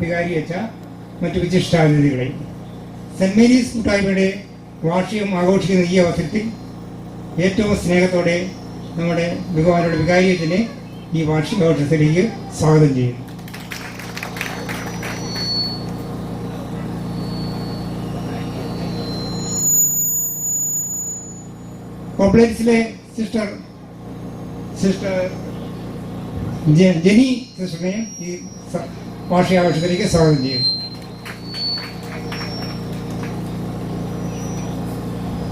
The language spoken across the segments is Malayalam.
വികാരിയച്ച മറ്റു വിശിഷ്ടാതിഥികളെ, സെന്റ് മേരീസ് കൂട്ടായ്മയുടെ വാർഷികം ആഘോഷിക്കുന്ന ഈ അവസരത്തിൽ ഏറ്റവും സ്നേഹത്തോടെ നമ്മുടെ ബഹുമാനയുടെ വികാരിയത്തിനെ ഈ വാർഷികാഘോഷത്തിലേക്ക് സ്വാഗതം ചെയ്യുന്നു. കോംപ്ലക്സിലെ സിസ്റ്റർ സിസ്റ്റർ ജെനി സിസ്റ്ററിനെയും ഈ വാർഷികാഘോഷത്തിലേക്ക് സ്വാഗതം ചെയ്യും.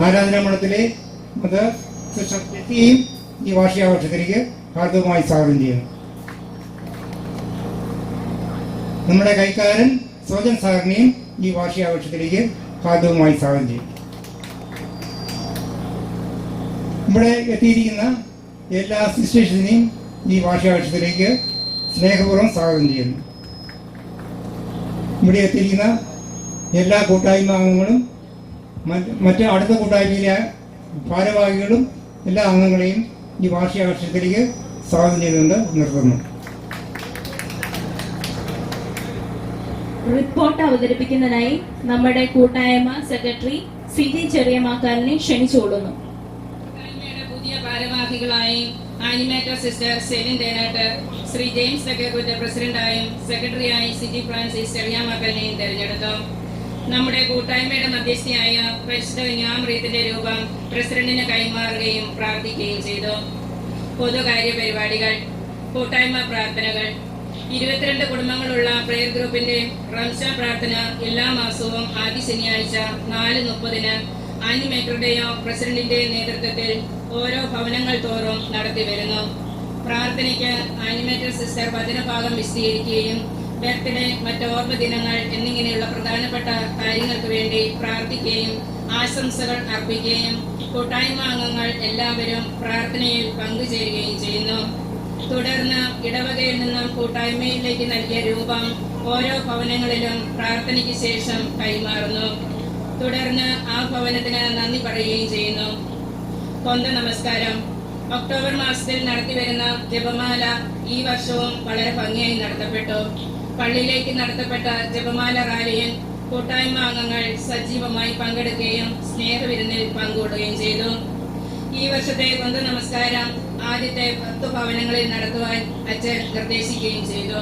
ആരാധനാമണ്ഡലത്തിലെ മദർ സിസ്റ്റർ ജെറ്റിയെയും ഈ വാർഷികാഘോഷത്തിലേക്ക് ഹാർദവമായി സ്വാഗതം ചെയ്യുന്നു. നമ്മുടെ കൈക്കാരൻ സോജൻ സാറിനെയും ഈ വാർഷികാഘോഷത്തിലേക്ക് ഹാർദവമായി സ്വാഗതം ചെയ്യും. ഇവിടെ എത്തിയിരിക്കുന്ന എല്ലാ സിസ്റ്റേഴ്സിനെയും ഈ വാർഷികാഘോഷത്തിലേക്ക് സ്നേഹപൂർവ്വം സ്വാഗതം ചെയ്യുന്നു. ഇവിടെ എത്തിയിരിക്കുന്ന എല്ലാ കൂട്ടായ്മ അംഗങ്ങളും മറ്റ് അടുത്ത കൂട്ടായ്മയിലെ ഭാരവാഹികളും എല്ലാ അംഗങ്ങളെയും ഈ വാർഷികാഘോഷത്തിലേക്ക് സ്വാഗതം ചെയ്തുകൊണ്ട് നിർത്തുന്നു. റിപ്പോർട്ട് അവതരിപ്പിക്കുന്നതിനായി നമ്മുടെ കൂട്ടായ്മ സെക്രട്ടറി സിജി ചെറിയമാക്കാരനെ ക്ഷണിച്ചുകൊള്ളുന്നു. പുതിയ ഭാരവാഹികളായി animator sister Celine Thenatt, Shri James Thekkekkutta പ്രസിഡന്റായും സെക്രട്ടറിയായി സിജി ഫ്രാൻസിസ് ചെറിയാമാക്കലിനെയും തെരഞ്ഞെടുത്തു. നമ്മുടെ കൂട്ടായ്മയുടെ മധ്യസ്ഥയായ പരിശുദ്ധ കന്യാമറിയത്തിന്റെ രൂപം പ്രസിഡന്റിന് കൈമാറുകയും പ്രാർത്ഥിക്കുകയും ചെയ്തു. പൊതുകാര്യ പരിപാടികൾ, കൂട്ടായ്മ പ്രാർത്ഥനകൾ. 22 കുടുംബങ്ങളുള്ള പ്രയർ ഗ്രൂപ്പിന്റെ റംസാൻ പ്രാർത്ഥന എല്ലാ മാസവും ആദ്യ ശനിയാഴ്ച 4:30 ആനിമേറ്ററുടെയോ പ്രസിഡന്റിന്റെയോ നേതൃത്വത്തിൽ ഓരോ ഭവനങ്ങൾ തോറും നടത്തി വരുന്നു. പ്രാർത്ഥനയ്ക്ക് ആനിമേറ്റർ സിസ്റ്റർ വചനഭാഗം വിശദീകരിക്കുകയും ബർത്ത്ഡേ, മറ്റ് ഓർമ്മ ദിനങ്ങൾ എന്നിങ്ങനെയുള്ള പ്രധാനപ്പെട്ട കാര്യങ്ങൾക്ക് വേണ്ടി പ്രാർത്ഥിക്കുകയും ആശംസകൾ അർപ്പിക്കുകയും കൂട്ടായ്മ അംഗങ്ങൾ എല്ലാവരും പ്രാർത്ഥനയിൽ പങ്കുചേരുകയും ചെയ്യുന്നു. തുടർന്ന് ഇടവകയിൽ നിന്നും കൂട്ടായ്മയിലേക്ക് നൽകിയ രൂപം ഓരോ ഭവനങ്ങളിലും പ്രാർത്ഥനയ്ക്ക് ശേഷം കൈമാറുന്നു. തുടർന്ന് ആ ഭവനത്തിന് നന്ദി പറയുകയും ചെയ്യുന്നു. കൊന്ത നമസ്കാരം. ഒക്ടോബർ മാസത്തിൽ നടത്തിവരുന്ന ജപമാല ഈ വർഷവും വളരെ ഭംഗിയായി നടത്തപ്പെട്ടു. പള്ളിയിലേക്ക് നടത്തപ്പെട്ട ജപമാല റാലിയിൽ കൂട്ടായ്മ അംഗങ്ങൾ സജീവമായി പങ്കെടുക്കുകയും സ്നേഹവിരുന്നിൽ പങ്കുകൊള്ളുകയും ചെയ്തു. ഈ വർഷത്തെ കൊന്ത നമസ്കാരം ആദ്യത്തെ 10 ഭവനങ്ങളിൽ നടത്തുവാൻ അച്ഛൻ നിർദ്ദേശിക്കുകയും ചെയ്തു.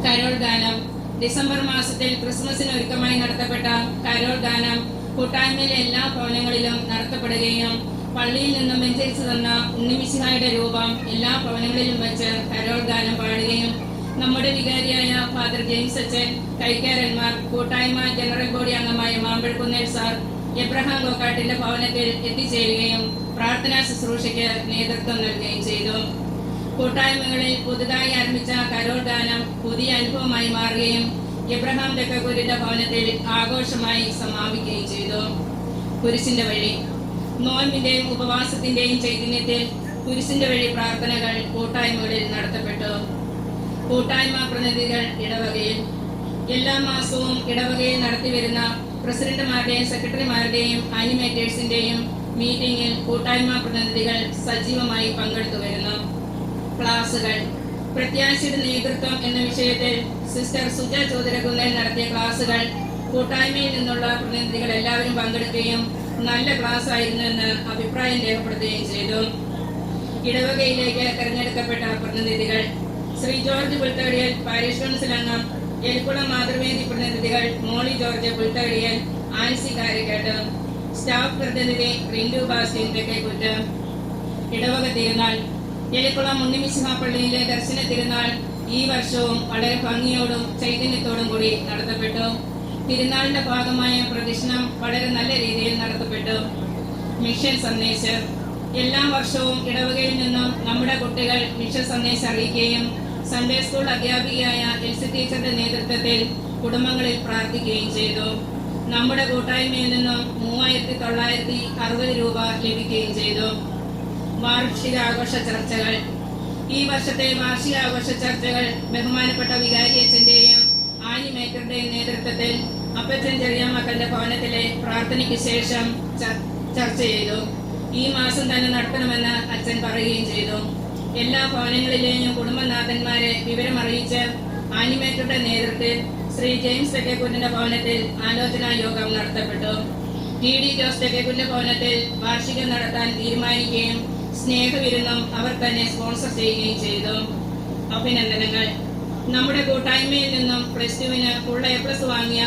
കരോൾ ഗാനം. ഡിസംബർ മാസത്തിൽ ക്രിസ്മസിന് ഒരുക്കമായി നടത്തപ്പെട്ട കരോൾ ഗാനം കൂട്ടായ്മയിലെ എല്ലാ ഭവനങ്ങളിലും നടത്തപ്പെടുകയും പള്ളിയിൽ നിന്നും വെഞ്ചരിച്ചു തന്ന ഉണ്ണിമിശിഹായുടെ രൂപം എല്ലാ ഭവനങ്ങളിലും വെച്ച് കരോൾ ഗാനം പാടുകയും നമ്മുടെ വികാരിയായ ഫാദർ ജെയിംസ് അച്ഛൻ, കൈക്കാരന്മാർ, കൂട്ടായ്മ ജനറൽ ബോഡി അംഗമായ മാമ്പഴക്കുന്നേൽ സാർ എബ്രഹാം ഗോക്കാട്ടിന്റെ ഭവനത്തിൽ എത്തിച്ചേരുകയും പ്രാർത്ഥനാ ശുശ്രൂഷയ്ക്ക് നേതൃത്വം നൽകുകയും ചെയ്തു. കൂട്ടായ്മകളിൽ പുതുതായി ആരംഭിച്ച കരോൾ ഗാനം പുതിയ അനുഭവമായി മാറുകയും എബ്രഹാം തെക്കക്കൂരിന്റെ ഭവനത്തിൽ ആഘോഷമായി സമാപിക്കുകയും ചെയ്തു. കുരിശിന്റെ വഴി. നോയമ്പിന്റെയും ഉപവാസത്തിന്റെയും ചൈതന്യത്തിൽ കുരിശിന്റെ വഴി പ്രാർത്ഥനകൾ കൂട്ടായ്മകളിൽ നടത്തപ്പെട്ടു. കൂട്ടായ്മ പ്രതിനിധികൾ ഇടവകയിൽ. എല്ലാ മാസവും ഇടവകയിൽ നടത്തിവരുന്ന പ്രസിഡന്റുമാരുടെയും സെക്രട്ടറിമാരുടെയും ആനിമേറ്റേഴ്സിന്റെയും മീറ്റിംഗിൽ കൂട്ടായ്മ പ്രതിനിധികൾ സജീവമായി പങ്കെടുത്തു വരുന്നു. ക്ലാസുകൾ. പ്രത്യാശയുടെ നേതൃത്വം എന്ന വിഷയത്തിൽ സിസ്റ്റർ സുജ ചോദരകുന്നേൽ നടത്തിയ ക്ലാസുകൾ കൂട്ടായ്മയിൽ നിന്നുള്ള പ്രതിനിധികൾ എല്ലാവരും പങ്കെടുക്കുകയും നല്ല ക്ലാസ് ആയിരുന്നു എന്ന് അഭിപ്രായം രേഖപ്പെടുത്തുകയും ചെയ്തു. ഇടവകയിലേക്ക് തെരഞ്ഞെടുക്കപ്പെട്ട പ്രതിനിധികൾ: ശ്രീ ജോർജ് പുൽത്തടിയൽ, പാരിഷ് കൗൺസിൽ അംഗം; എലിക്കുളം മാതൃവേദി പ്രതിനിധികൾ മോളി ജോർജ് പുൽത്തടിയൽ, ആൻസി കാരിക്കാട്ട്; സ്റ്റാഫ് പ്രതിനിധി റിൻഡു ബാസ്റ്റിൻ തെക്കേക്കുറ്റ്. ഇടവക തിരുനാൾ. എലിക്കുളം ഉണ്ണിമിശിഹാ പള്ളിയിലെ ദർശന തിരുനാൾ ഈ വർഷവും വളരെ ഭംഗിയോടും ചൈതന്യത്തോടും കൂടി നടത്തപ്പെട്ടു. തിരുനാളിന്റെ ഭാഗമായ പ്രദക്ഷിണം വളരെ നല്ല രീതിയിൽ നടത്തപ്പെട്ടു. മിഷൻ സന്ദേശം. എല്ലാ വർഷവും ഇടവകയിൽ നിന്നും നമ്മുടെ കുട്ടികൾ മിഷൻ സന്ദേശം അറിയിക്കുകയും സൺഡേ സ്കൂൾ അധ്യാപികയായ എൽസി ടീച്ചറുടെ നേതൃത്വത്തിൽ കുടുംബങ്ങളിൽ പ്രാർത്ഥിക്കുകയും ചെയ്തു. നമ്മുടെ കൂട്ടായ്മയിൽ നിന്നും 3960 രൂപ ലഭിക്കുകയും ചെയ്തു. വാർഷികാഘോഷ ചർച്ചകൾ. ഈ വർഷത്തെ വാർഷികാഘോഷ ചർച്ചകൾ ബഹുമാനപ്പെട്ട വികാരിയച്ഛന്റെയും ആനിമേറ്ററുടെയും നേതൃത്വത്തിൽ അപ്പച്ചൻ ചെറിയാമക്കന്റെ ഭവനത്തിലെ പ്രാർത്ഥനയ്ക്ക് ശേഷം ചർച്ച ചെയ്തു. ഈ മാസം തന്നെ നടത്തണമെന്ന് അച്ഛൻ പറയുകയും ചെയ്തു. എല്ലാ ഭവനങ്ങളിലെയും കുടുംബനാഥന്മാരെ വിവരമറിയിച്ച് ആനിമേറ്ററുടെ നേതൃത്വത്തിൽ ശ്രീ ജെയിംസ് തെക്കേക്കുന്നിന്റെ ഭവനത്തിൽ ആലോചനാ യോഗം നടത്തപ്പെട്ടു. ടി.ഡി. ജോസ് തെക്കേക്കുന്നിന്റെ ഭവനത്തിൽ വാർഷികം നടത്താൻ തീരുമാനിക്കുകയും സ്നേഹവിരുന്നും അവർ തന്നെ സ്പോൺസർ ചെയ്യുകയും ചെയ്തു. അഭിനന്ദനങ്ങൾ. നമ്മുടെ കൂട്ടായ്മയിൽ നിന്നും +2 ഫുൾ A+ വാങ്ങിയ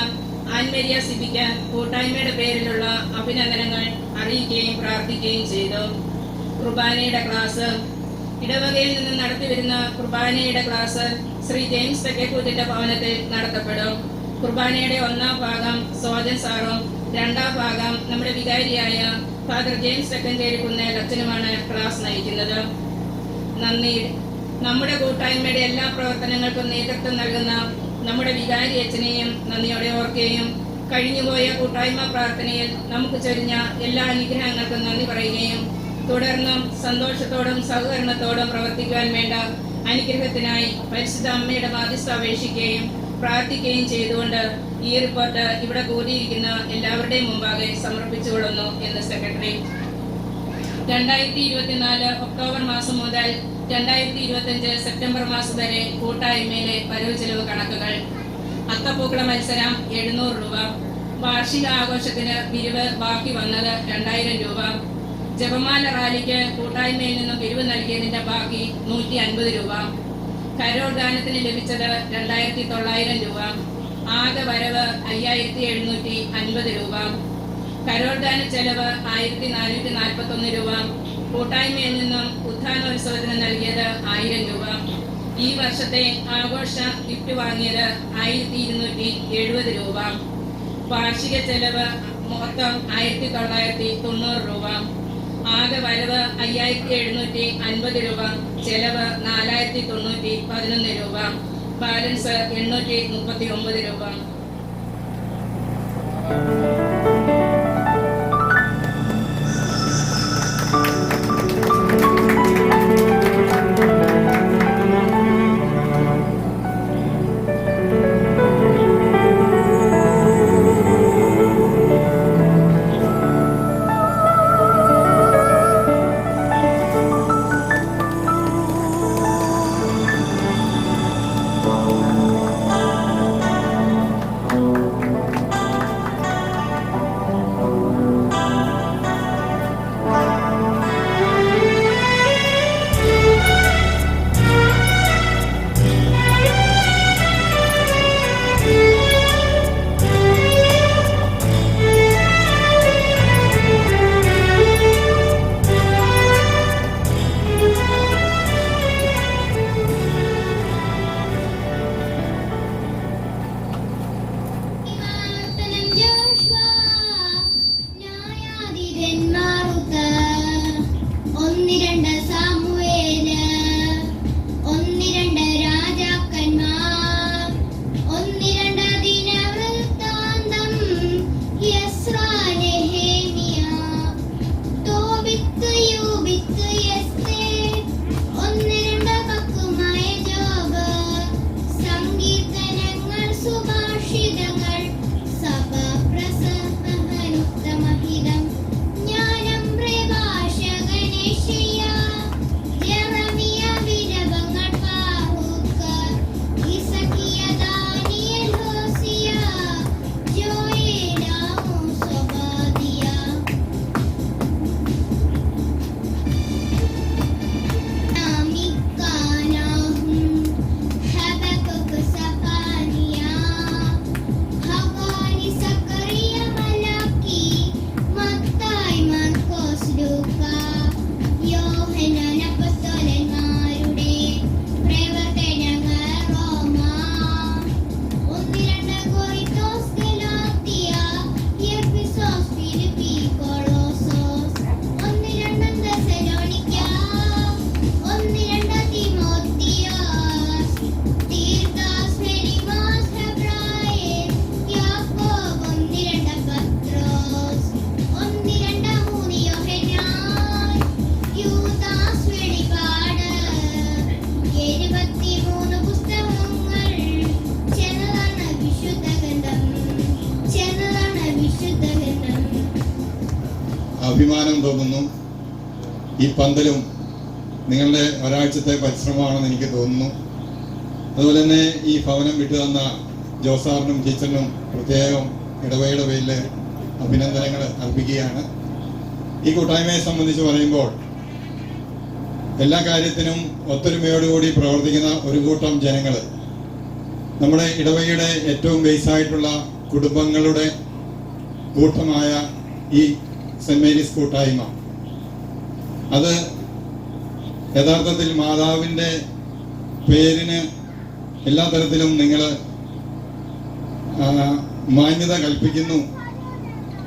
ആൻമരിയ സിബിക്ക് കൂട്ടായ്മയുടെ പേരിലുള്ള അഭിനന്ദനങ്ങൾ അറിയിക്കുകയും പ്രാർത്ഥിക്കുകയും ചെയ്തു. കുർബാനയുടെ ക്ലാസ്. ഇടവകയിൽ നിന്ന് നടത്തിവരുന്ന കുർബാനയുടെ ക്ലാസ് ശ്രീ ജെയിംസ് തെക്കേക്കൂത്തിന്റെ ഭവനത്തിൽ നടത്തപ്പെടും. കുർബാനയുടെ 1-ാം ഭാഗം സോജൻ സാറും 2-ാം ഭാഗം നമ്മുടെ വികാരിയായ ഫാദർ ജെയിംസ് തെക്കഞ്ചേരിക്കുന്നേൽ അച്ഛനുമാണ് ക്ലാസ് നയിക്കുന്നത്. നന്ദി. നമ്മുടെ കൂട്ടായ്മയുടെ എല്ലാ പ്രവർത്തനങ്ങൾക്കും നേതൃത്വം നൽകുന്ന നമ്മുടെ വികാരി അച്ഛനെയും നന്ദിയോടെ ഓർക്കുകയും കഴിഞ്ഞുപോയ കൂട്ടായ്മ പ്രാർത്ഥനയിൽ നമുക്ക് ചൊരിഞ്ഞ എല്ലാ അനുഗ്രഹങ്ങൾക്കും നന്ദി പറയുകയും തുടർന്നും സന്തോഷത്തോടും സഹകരണത്തോടും പ്രവർത്തിക്കുവാൻ വേണ്ട അനുഗ്രഹത്തിനായി പരിശുദ്ധ അമ്മയുടെ മാധ്യസ്ഥ അപേക്ഷിക്കുകയും പ്രാർത്ഥിക്കുകയും ചെയ്തുകൊണ്ട് ഈ റിപ്പോർട്ട് ഇവിടെ കൂടിയിരിക്കുന്ന എല്ലാവരുടെയും മുമ്പാകെ സമർപ്പിച്ചുകൊള്ളുന്നു എന്ന് സെക്രട്ടറി. 2024 ഒക്ടോബർ മാസം മുതൽ 2025 സെപ്റ്റംബർ മാസം വരെ കൂട്ടായ്മയിലെ വരവ് ചെലവ് കണക്കുകൾ. അത്തപ്പൂക്കള മത്സരം 700 രൂപ. വാർഷിക ആഘോഷത്തിന് പിരിവ് ബാക്കി വന്നത് 2000 രൂപ. ജപമാല റാലിക്ക് കൂട്ടായ്മയിൽ നിന്നും പിരിവ് നൽകിയതിന്റെ ബാക്കി 150 രൂപ. കരോൾ ഗാനത്തിന് ലഭിച്ചത് 2900 രൂപ. ആകെ വരവ് 5750 രൂപ. കരോൾ ഗാന ചെലവ് 1441 രൂപ. കൂട്ടായ്മയിൽ നിന്നും ഉത്ഥാനോത്സവത്തിന് നൽകിയത് 1000 രൂപ. ഈ വർഷത്തെ ആഘോഷ ഗിഫ്റ്റ് വാങ്ങിയത് 1270 രൂപ. വാർഷിക ചെലവ് മൊത്തം 1990 രൂപ. ആകെ വരവ് 5750 രൂപ. ചെലവ് 4011 രൂപ. ബാലൻസ് 839 രൂപ. അഭിമാനം തോന്നുന്നു. ഈ പന്തലും നിങ്ങളുടെ ഒരാഴ്ചത്തെ പരിശ്രമമാണെന്ന് എനിക്ക് തോന്നുന്നു. അതുപോലെ തന്നെ ഈ ഭവനം വിട്ടു തന്ന ജോസാറിനും ടീച്ചറിനും പ്രത്യേകം ഇടവയുടെ പേരിൽ അഭിനന്ദനങ്ങൾ അർപ്പിക്കുകയാണ്. ഈ കൂട്ടായ്മയെ സംബന്ധിച്ച് പറയുമ്പോൾ എല്ലാ കാര്യത്തിനും ഒത്തൊരുമയോടുകൂടി പ്രവർത്തിക്കുന്ന ഒരു കൂട്ടം ജനങ്ങൾ, നമ്മുടെ ഇടവകയുടെ ഏറ്റവും ബേസായിട്ടുള്ള കുടുംബങ്ങളുടെ കൂട്ടമായ ഈ സെന്റ് മേരീസ് കൂട്ടായ്മ അത് യഥാർത്ഥത്തിൽ മാതാവിൻ്റെ പേരിന് എല്ലാ തരത്തിലും നിങ്ങൾ മാന്യത കൽപ്പിക്കുന്നു.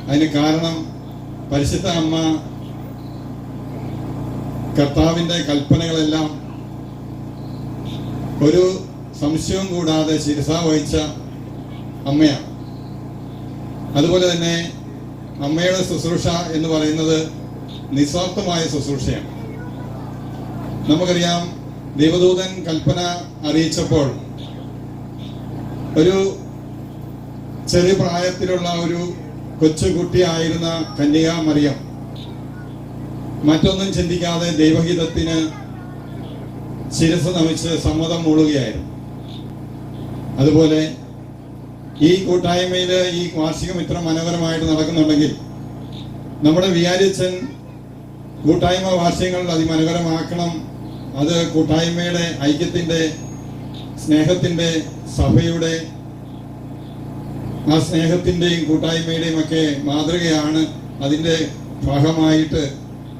അതിന് കാരണം പരിശുദ്ധ അമ്മ കർത്താവിൻ്റെ കൽപ്പനകളെല്ലാം ഒരു സംശയവും കൂടാതെ ശിരസാ വഹിച്ച അമ്മയാണ്. അതുപോലെ തന്നെ അമ്മയുടെ ശുശ്രൂഷ എന്ന് പറയുന്നത് നിസ്വാർത്ഥമായ ശുശ്രൂഷയാണ്. നമുക്കറിയാം, ദേവദൂതൻ കൽപ്പന അറിയിച്ചപ്പോൾ ഒരു ചെറിയ പ്രായത്തിലുള്ള ഒരു കൊച്ചുകുട്ടിയായിരുന്ന കന്യകാ മറിയം മറ്റൊന്നും ചിന്തിക്കാതെ ദൈവഹിതത്തിന് ശിരസ് നമിച്ച് സമ്മതം മൂളുകയായിരുന്നു. അതുപോലെ ഈ കൂട്ടായ്മയിൽ ഈ വാർഷികം ഇത്ര മനോഹരമായിട്ട് നടക്കുന്നുണ്ടെങ്കിൽ നമ്മുടെ വികാരിയച്ഛൻ കൂട്ടായ്മ വാർഷികങ്ങൾ അതിമനോഹരമാക്കണം. അത് കൂട്ടായ്മയുടെ ഐക്യത്തിൻ്റെ, സ്നേഹത്തിൻ്റെ, സഭയുടെ ആ സ്നേഹത്തിൻ്റെയും കൂട്ടായ്മയുടെയും ഒക്കെ മാതൃകയാണ്. അതിൻ്റെ ഭാഗമായിട്ട്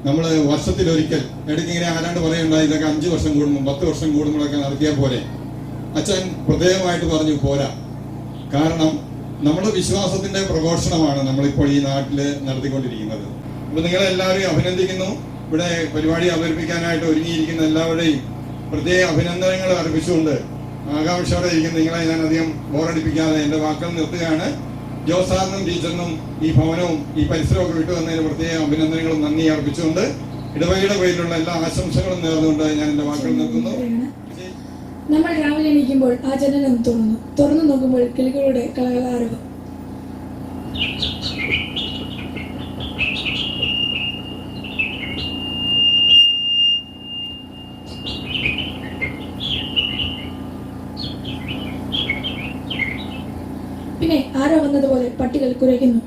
നമ്മൾ വർഷത്തിലൊരിക്കൽ ഇടയ്ക്ക് ഇങ്ങനെ ആരാണ്ട് പറയുണ്ടായി, ഇതൊക്കെ 5 വർഷം കൂടുമ്പോൾ 10 വർഷം കൂടുമ്പോഴൊക്കെ നടത്തിയാൽ പോലെ. അച്ഛൻ പ്രത്യേകമായിട്ട് പറഞ്ഞു പോരാ. കാരണം നമ്മുടെ വിശ്വാസത്തിൻ്റെ പ്രഘോഷണമാണ് നമ്മളിപ്പോൾ ഈ നാട്ടിൽ നടത്തിക്കൊണ്ടിരിക്കുന്നത്. അപ്പോൾ നിങ്ങളെല്ലാവരെയും അഭിനന്ദിക്കുന്നു. ഇവിടെ പരിപാടി അവതരിപ്പിക്കാനായിട്ട് ഒരുങ്ങിയിരിക്കുന്ന എല്ലാവരുടെയും പ്രത്യേക അഭിനന്ദനങ്ങൾ അർപ്പിച്ചുകൊണ്ട് ആകാംക്ഷയോടെ ഇരിക്കുന്ന നിങ്ങളെ ഞാൻ അധികം ബോറടിപ്പിക്കാതെ എൻ്റെ വാക്കുകൾ നിർത്തുകയാണ്. ജോസാറിനും ടീച്ചറിനും ഈ ഭവനവും ഈ പരിസരമൊക്കെ വിട്ടു വന്നതിന് പ്രത്യേക അഭിനന്ദനങ്ങളും നന്ദി അർപ്പിച്ചുകൊണ്ട് ഇടവകയുടെ പേരിലുള്ള എല്ലാ ആശംസകളും നേർന്നുകൊണ്ട് ഞാൻ എൻ്റെ വാക്കുകൾ നിർത്തുന്നു. നമ്മൾ രാവിലെ എണീക്കുമ്പോൾ ആ ജനലൊന്ന് തുറന്നു നോക്കുമ്പോൾ കിളികളുടെ കളകളാരവം. പിന്നെ ആരോ വന്നതുപോലെ പട്ടികൾ കുരയ്ക്കുന്നു.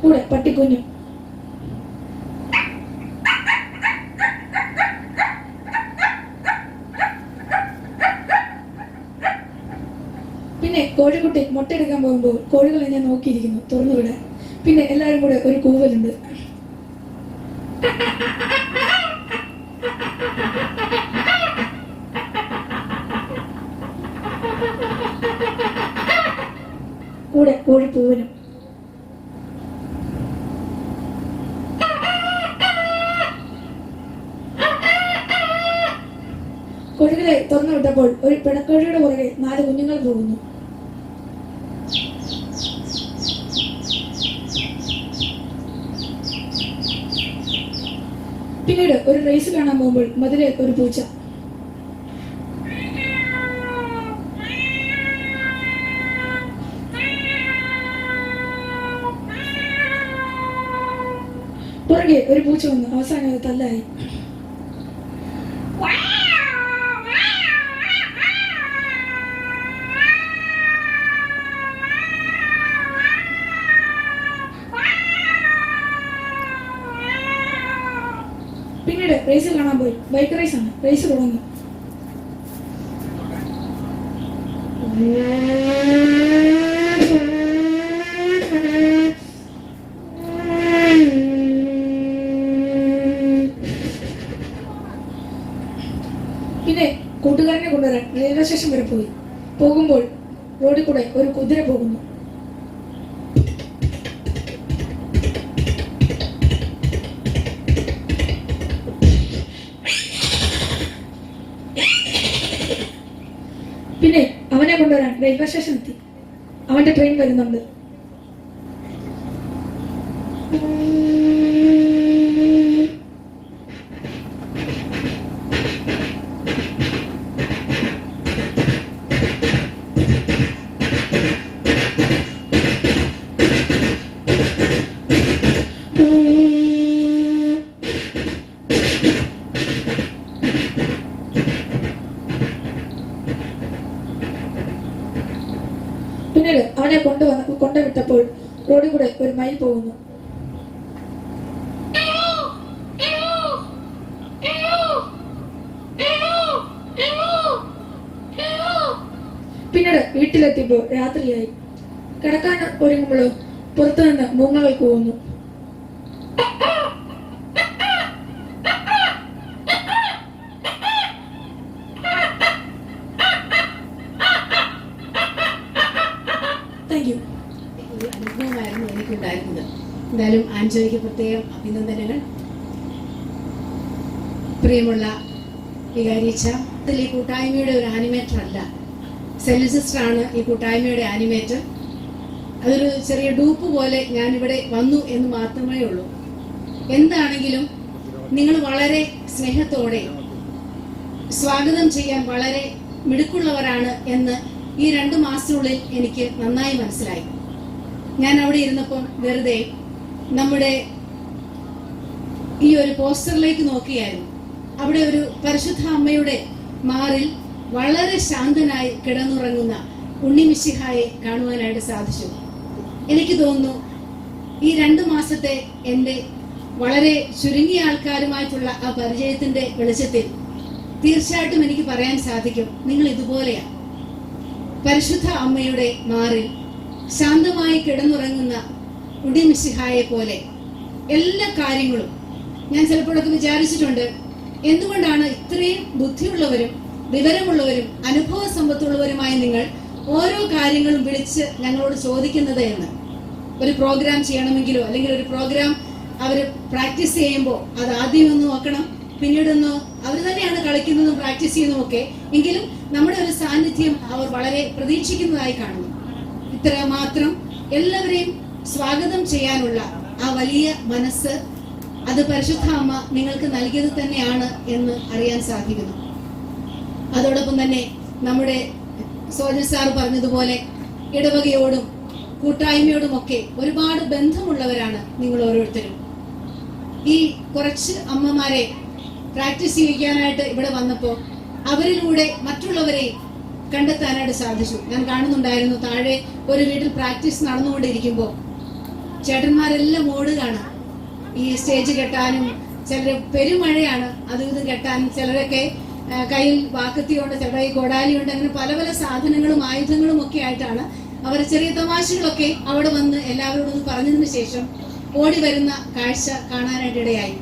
കൂടെ പട്ടിക്കുഞ്ഞു. പിന്നെ കോഴിക്കുട്ടി മുട്ടയെടുക്കാൻ പോകുമ്പോൾ കോഴികൾ എന്നെ നോക്കിയിരിക്കുന്നു തുറന്നുവിടാൻ. പിന്നെ എല്ലാവരും കൂടെ ഒരു കൂവലുണ്ട്. കൂടെ കോഴിപ്പൂവനും. കോഴികളെ തുറന്നു വിട്ടപ്പോൾ ഒരു പിടക്കോഴിയുടെ പുറകെ 4 കുഞ്ഞുങ്ങൾ പോകുന്നു. പിന്നീട് ഒരു റേസ് കാണാൻ പോകുമ്പോൾ മതിലെ ഒരു പൂച്ച. പുറകെ ഒരു പൂച്ച വന്നു. അവസാനം അത് തല്ലായി. പിന്നീട് റേസ് കാണാൻ പോയി. ബൈക്ക് റേസാണ്. റേസ് തുടങ്ങി. പിന്നെ കൂട്ടുകാരനെ കൊണ്ടുവരാൻ റെയിൽവേ സ്റ്റേഷൻ വരെ പോയി. പോകുമ്പോൾ റോഡിൽ കൂടെ ഒരു കുതിര പോകുന്നു. പിന്നെ അവനെ കൊണ്ടുവരാൻ റെയിൽവേ സ്റ്റേഷൻ എത്തി. അവന്റെ ട്രെയിൻ വരുന്നുണ്ട്. പിന്നീട് അവനെ കൊണ്ടുവിട്ടപ്പോൾ റോഡിൽ കൂടെ ഒരു മയിൽ പോകുന്നു. പിന്നീട് വീട്ടിലെത്തിയപ്പോൾ രാത്രിയായി. കിടക്കാൻ ഒരുങ്ങുമ്പോഴോ പുറത്തുനിന്ന് മൂങ്ങകൾ കൂവുന്നു. Thank you. ഒരു അനുഭവമായിരുന്നു എനിക്കുണ്ടായിരുന്നത്. എന്തായാലും ആൻജോയ്ക്ക് പ്രത്യേകം അഭിനന്ദനങ്ങൾ. പ്രിയമുള്ള വികാരിച്ച, ഇതിൽ ഈ കൂട്ടായ്മയുടെ ഒരു ആനിമേറ്റർ അല്ല, സെല്ലി സിസ്റ്ററാണ് ഈ കൂട്ടായ്മയുടെ ആനിമേറ്റർ. അതൊരു ചെറിയ ഡൂപ്പ് പോലെ ഞാനിവിടെ വന്നു എന്ന് മാത്രമേ ഉള്ളൂ. എന്താണെങ്കിലും നിങ്ങൾ വളരെ സ്നേഹത്തോടെ സ്വാഗതം ചെയ്യാൻ വളരെ മിടുക്കുള്ളവരാണ് എന്ന് ഈ 2 മാസത്തിനുള്ളിൽ എനിക്ക് നന്നായി മനസ്സിലായി. ഞാൻ അവിടെ ഇരുന്നപ്പം വെറുതെ നമ്മുടെ ഈ ഒരു പോസ്റ്ററിലേക്ക് നോക്കിയായിരുന്നു. അവിടെ ഒരു പരിശുദ്ധ അമ്മയുടെ മാറിൽ വളരെ ശാന്തനായി കിടന്നുറങ്ങുന്ന ഉണ്ണി മിശിഹായെ കാണുവാനായിട്ട് സാധിച്ചു. എനിക്ക് തോന്നുന്നു ഈ 2 മാസത്തെ എൻ്റെ വളരെ ചുരുങ്ങിയ ആൾക്കാരുമായിട്ടുള്ള ആ പരിചയത്തിന്റെ വെളിച്ചത്തിൽ തീർച്ചയായിട്ടും എനിക്ക് പറയാൻ സാധിക്കും, നിങ്ങൾ ഇതുപോലെയാണ്. പരിശുദ്ധ അമ്മയുടെ മാറിൽ ശാന്തമായി കിടന്നുറങ്ങുന്ന ഉണ്ണി മിശിഹായെ പോലെ എല്ലാ കാര്യങ്ങളും ഞാൻ ചിലപ്പോഴൊക്കെ വിചാരിച്ചിട്ടുണ്ട്, എന്തുകൊണ്ടാണ് ഇത്രയും ബുദ്ധിയുള്ളവരും വിവരമുള്ളവരും അനുഭവ സമ്പത്തുള്ളവരുമായ നിങ്ങൾ ഓരോ കാര്യങ്ങളും വിളിച്ച് ഞങ്ങളോട് ചോദിക്കുന്നത് എന്ന്. ഒരു പ്രോഗ്രാം ചെയ്യണമെങ്കിലോ അല്ലെങ്കിൽ ഒരു പ്രോഗ്രാം അവർ പ്രാക്ടീസ് ചെയ്യുമ്പോൾ അത് ആദ്യം ഒന്ന് നോക്കണം, പിന്നീടൊന്ന് അവർ തന്നെയാണ് കളിക്കുന്നതും പ്രാക്ടീസ് ചെയ്യുന്നതും ഒക്കെ, എങ്കിലും നമ്മുടെ ഒരു സാന്നിധ്യം അവർ വളരെ പ്രതീക്ഷിക്കുന്നതായി കാണുന്നു. ഇത്ര മാത്രം എല്ലാവരെയും സ്വാഗതം ചെയ്യാനുള്ള ആ വലിയ മനസ്സ് അത് പരിശുദ്ധ അമ്മ നിങ്ങൾക്ക് നൽകിയത് തന്നെയാണ് എന്ന് അറിയാൻ സാധിക്കുന്നു. അതോടൊപ്പം തന്നെ നമ്മുടെ സോജൻ സാർ പറഞ്ഞതുപോലെ ഇടവകയോടും കൂട്ടായ്മയോടുമൊക്കെ ഒരുപാട് ബന്ധമുള്ളവരാണ് നിങ്ങൾ ഓരോരുത്തരും. ഈ കുറച്ച് അമ്മമാരെ പ്രാക്ടീസ് ചെയ്യിക്കാനായിട്ട് ഇവിടെ വന്നപ്പോൾ അവരിലൂടെ മറ്റുള്ളവരെ കണ്ടെത്താനായിട്ട് സാധിച്ചു. ഞാൻ കാണുന്നുണ്ടായിരുന്നു, താഴെ ഒരു വീട്ടിൽ പ്രാക്ടീസ് നടന്നുകൊണ്ടിരിക്കുമ്പോൾ ചേട്ടന്മാരെല്ലാം ഓടുകയാണ് ഈ സ്റ്റേജ് കെട്ടാനും. ചിലർ പെരുമഴയാണ്, അതും ഇതും കെട്ടാനും. ചിലരൊക്കെ കയ്യിൽ വാക്കത്തിയുണ്ട്, ചിലരുടെ കൈ കൊടാലിയുണ്ട്. അങ്ങനെ പല പല സാധനങ്ങളും ആയുധങ്ങളും ഒക്കെ ആയിട്ടാണ് അവർ ചെറിയ തമാശകളൊക്കെ അവിടെ വന്ന് എല്ലാവരോടും പറഞ്ഞതിന് ശേഷം ഓടി വരുന്ന കാഴ്ച കാണാനായിട്ട് ഇടയായി.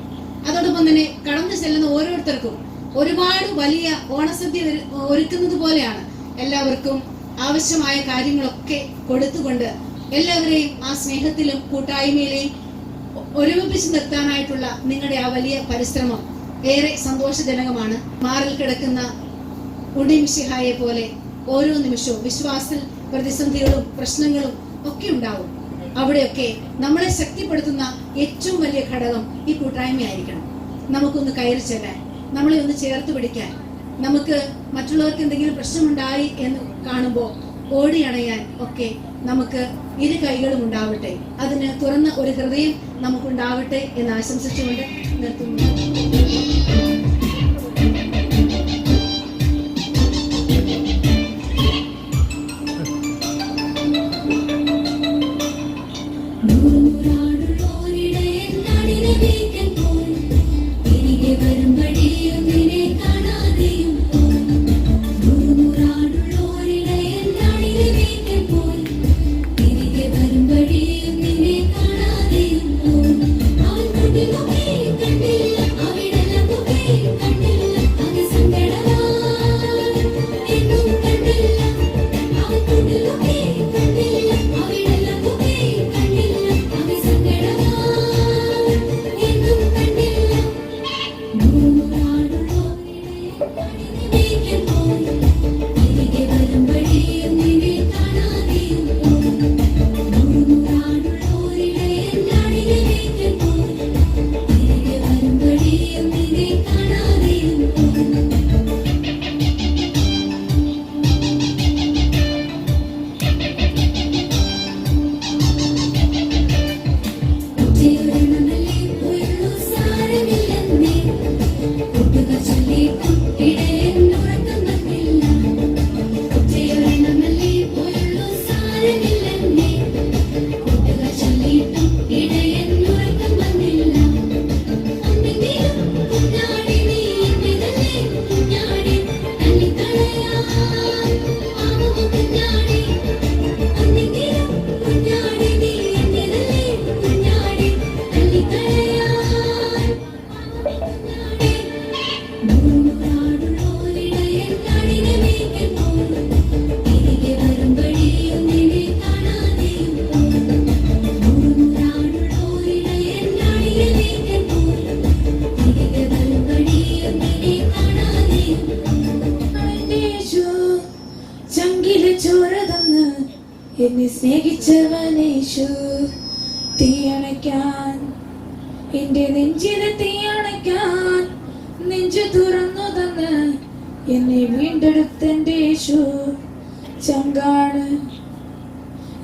അതോടൊപ്പം തന്നെ കടന്നു ചെല്ലുന്ന ഓരോരുത്തർക്കും ഒരുപാട് വലിയ ഓണസദ്യ ഒരുക്കുന്നത് പോലെയാണ് എല്ലാവർക്കും ആവശ്യമായ കാര്യങ്ങളൊക്കെ കൊടുത്തുകൊണ്ട് എല്ലാവരെയും ആ സ്നേഹത്തിലും കൂട്ടായ്മയിലെയും ഒരുമിപ്പിച്ച് നിർത്താനായിട്ടുള്ള നിങ്ങളുടെ ആ വലിയ പരിശ്രമം ഏറെ സന്തോഷജനകമാണ്. മാറിൽ കിടക്കുന്ന ഉണ്ണി മിശിഹായെ പോലെ ഓരോ നിമിഷവും വിശ്വാസത്തിൽ പ്രതിസന്ധികളും പ്രശ്നങ്ങളും ഒക്കെ ഉണ്ടാവും. അവിടെയൊക്കെ നമ്മളെ ശക്തിപ്പെടുത്തുന്ന ഏറ്റവും വലിയ ഘടകം ഈ കൂട്ടായ്മയായിരിക്കണം. നമുക്കൊന്ന് കയറി ചെല്ലാൻ, നമ്മളെ ഒന്ന് ചേർത്ത് പിടിക്കാൻ, നമുക്ക് മറ്റുള്ളവർക്ക് എന്തെങ്കിലും പ്രശ്നമുണ്ടായി എന്ന് കാണുമ്പോൾ ഓടി അണയാൻ ഒക്കെ നമുക്ക് 2 കൈകളും ഉണ്ടാവട്ടെ. അതിന് തുറന്ന ഒരു ഹൃദയം നമുക്കുണ്ടാവട്ടെ എന്ന് ആശംസിച്ചുകൊണ്ട് നിർത്തുന്നു. കണ്ടില്ല എന്നെ സ്നേഹിച്ചവനേശു, തീയണയ്ക്കാൻ എന്റെ നെഞ്ചിലെ തീയണയ്ക്കാൻ നെഞ്ചു തുറന്നു തന്ന് എന്നെ വീണ്ടെടുത്തെന്റെ യേശു ചങ്കാണ്,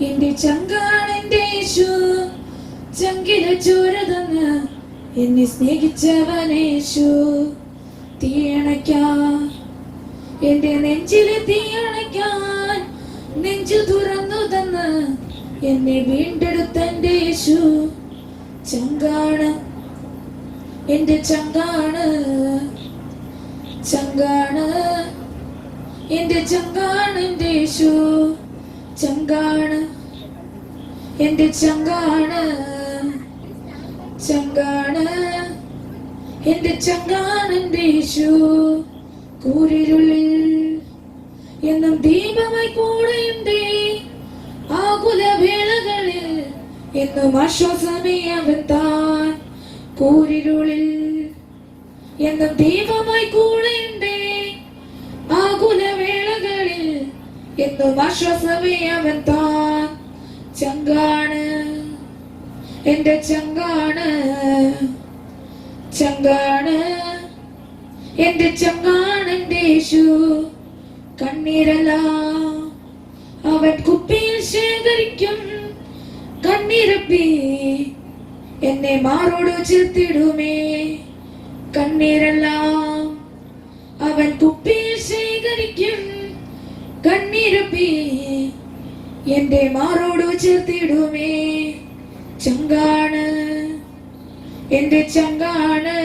എന്റെ ചങ്കാണ് എന്റെ യേശു. ചങ്കിലെ ചോര തന്ന് എന്നെ സ്നേഹിച്ചവനേശു, തീയണയ്ക്കാൻ എന്റെ നെഞ്ചിലെ തീയണയ്ക്കാൻ നെഞ്ചു തുറന്നു തന്ന് എന്നെ വീണ്ടെടുത്തെന്റെ യേശു ചങ്കാണ്, എന്റെ ചങ്കാണ്, ചങ്കാണ് എന്റെ ചങ്കാണ് എന്റെ യേശു ചങ്കാണ്, എന്റെ ചങ്കാണ്, ചങ്കാണ് എന്റെ ചങ്കാണ് എന്റെ യേശു. കൂരിരുളിൽ എന്നും ദീപമായി കൂടെയുണ്ട്, ആകുല വേളകളിൽ എന്നും ആശ്വാസമേ അവൻ താൻ. കൂരിരുളിൽ എന്നും ദീപമായി കൂടെയുണ്ട്, ആകുല വേളകളിൽ എന്നും ആശ്വാസമേ അവൻ താൻ. ചങ്കാണ്, എന്റെ ചങ്കാണ്, ചങ്കാണ് എന്റെ ചങ്കാണ് എന്റെ യേശു. കണ്ണീരല്ല അവൻ കുപ്പിയിൽ ശേഖരിക്കും, കണ്ണീരപ്പി എന്നെ മാറോട് ചേർത്തിടുമേ. കണ്ണീരെല്ലാം അവൻ കുപ്പിയിൽ ശേഖരിക്കും, കണ്ണീരപ്പി എന്റെ മാറോട് ചേർത്തിടുമേ. ചങ്കാണ്, എന്റെ ചങ്കാണ്,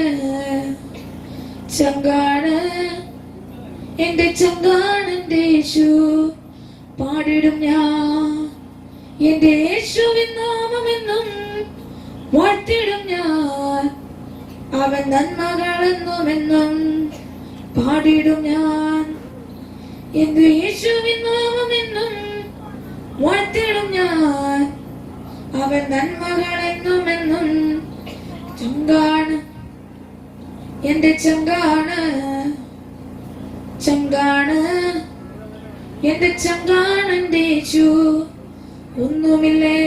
ചങ്കാണ് എന്റെ ചങ്കാണ് എന്റെ യേശു. പാടിടും ഞാൻ എന്റെ യേശുവിൻ നാമമെന്നും, വാഴ്ത്തിടും ഞാൻ അവൻ നന്മകളെന്നുമെന്നും. പാടിടും ഞാൻ എന്റെ യേശുവിൻ നാമമെന്നും, വാഴ്ത്തിടും ഞാൻ അവൻ നന്മകളെന്നുമെന്നും. ചങ്കാണ്, എന്റെ ചങ്കാണ്, ചങ്കാണ് എന്റെ ചങ്കാണ് എന്റെ യേശു. ഒന്നുമില്ലേ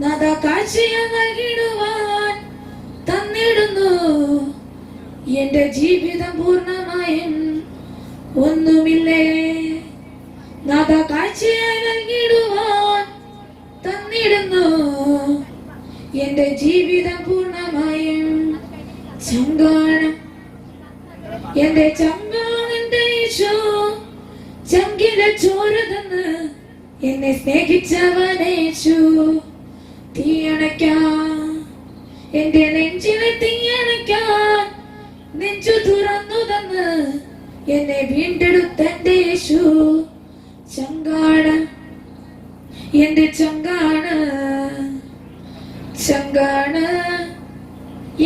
നാഥ കാഴ്ചയെ നൽകിടുവാൻ തന്നിടുന്നു എന്റെ ജീവിതം പൂർണ്ണമായും. ഒന്നുമില്ലേ നാഥ കാഴ്ചയെ നൽകിടുവാൻ തന്നിടുന്നു എന്റെ ജീവിതം പൂർണ്ണമായും. ചങ്കാണ്, എന്റെ ചങ്കാണ് എന്റെ യേശു. ചങ്കിലെ ചോര തന്ന് എന്നെ സ്നേഹിച്ചവനേശു. തീയണയ്ക്കാൻ എന്റെ നെഞ്ചിലെ തീയണയ്ക്കാൻ നെഞ്ചു തുറന്നു തന്ന് എന്നെ വീണ്ടെടുത്തെന്റെ യേശു ചങ്കാണ്, എന്റെ ചങ്കാണ്, ചങ്കാണ്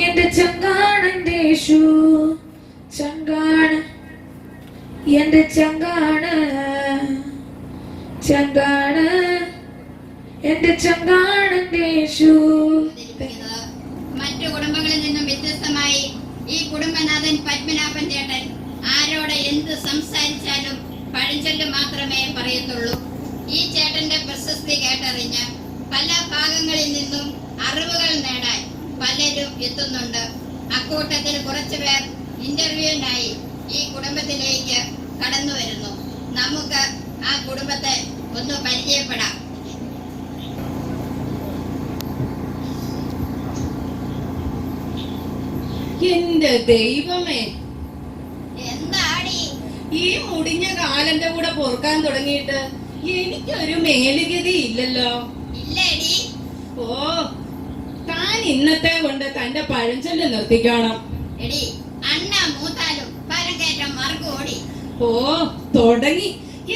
എന്റെ ചങ്കാണ് എന്റെ യേശു ചങ്കാണ്, എന്റെ ചങ്കാണ്, ചങ്കാണ് എന്റെ ചങ്കാണ് എന്റെ യേശു. മറ്റു കുടുംബങ്ങളിൽ നിന്നും വ്യത്യസ്തമായി ഈ കുടുംബനാഥൻ പത്മനാഭൻ ചേട്ടൻ ആരോട് എന്ത് സംസാരിച്ചാലും പഴഞ്ചൊല്ല് മാത്രമേ പറയത്തുള്ളൂ. ഈ ചേട്ടന്റെ പ്രശസ്തി കേട്ടറിഞ്ഞ് പല ഭാഗങ്ങളിൽ നിന്നും അറിവുകൾ നേടാൻ പലരും എത്തുന്നുണ്ട്. അക്കൂട്ടത്തിൽ കുറച്ചുപേർ ഇന്റർവ്യൂവിനായി ഈ കുടുംബത്തിലേക്ക് കടന്നു വരുന്നു. നമുക്ക് ആ കുടുംബത്തെ ഒന്ന് പരിചയപ്പെടാം. എന്റെ ദൈവമേ, എന്താടി ഈ മുടിഞ്ഞ കാലന്റെ കൂടെ പൊറുക്കാൻ തുടങ്ങിയിട്ട് എനിക്കൊരു മേലുഗതി ഇല്ലല്ലോ. ഇല്ലേടി? ഓ, താൻ ഇന്നത്തെ കൊണ്ട് തന്റെ പഴഞ്ചൊല്ല് നിർത്തിക്കണം. എടി, അണ്ണ മൂത്താലും പരങ്കേറ്റം മറുകോടി. ഓ, തുടങ്ങി.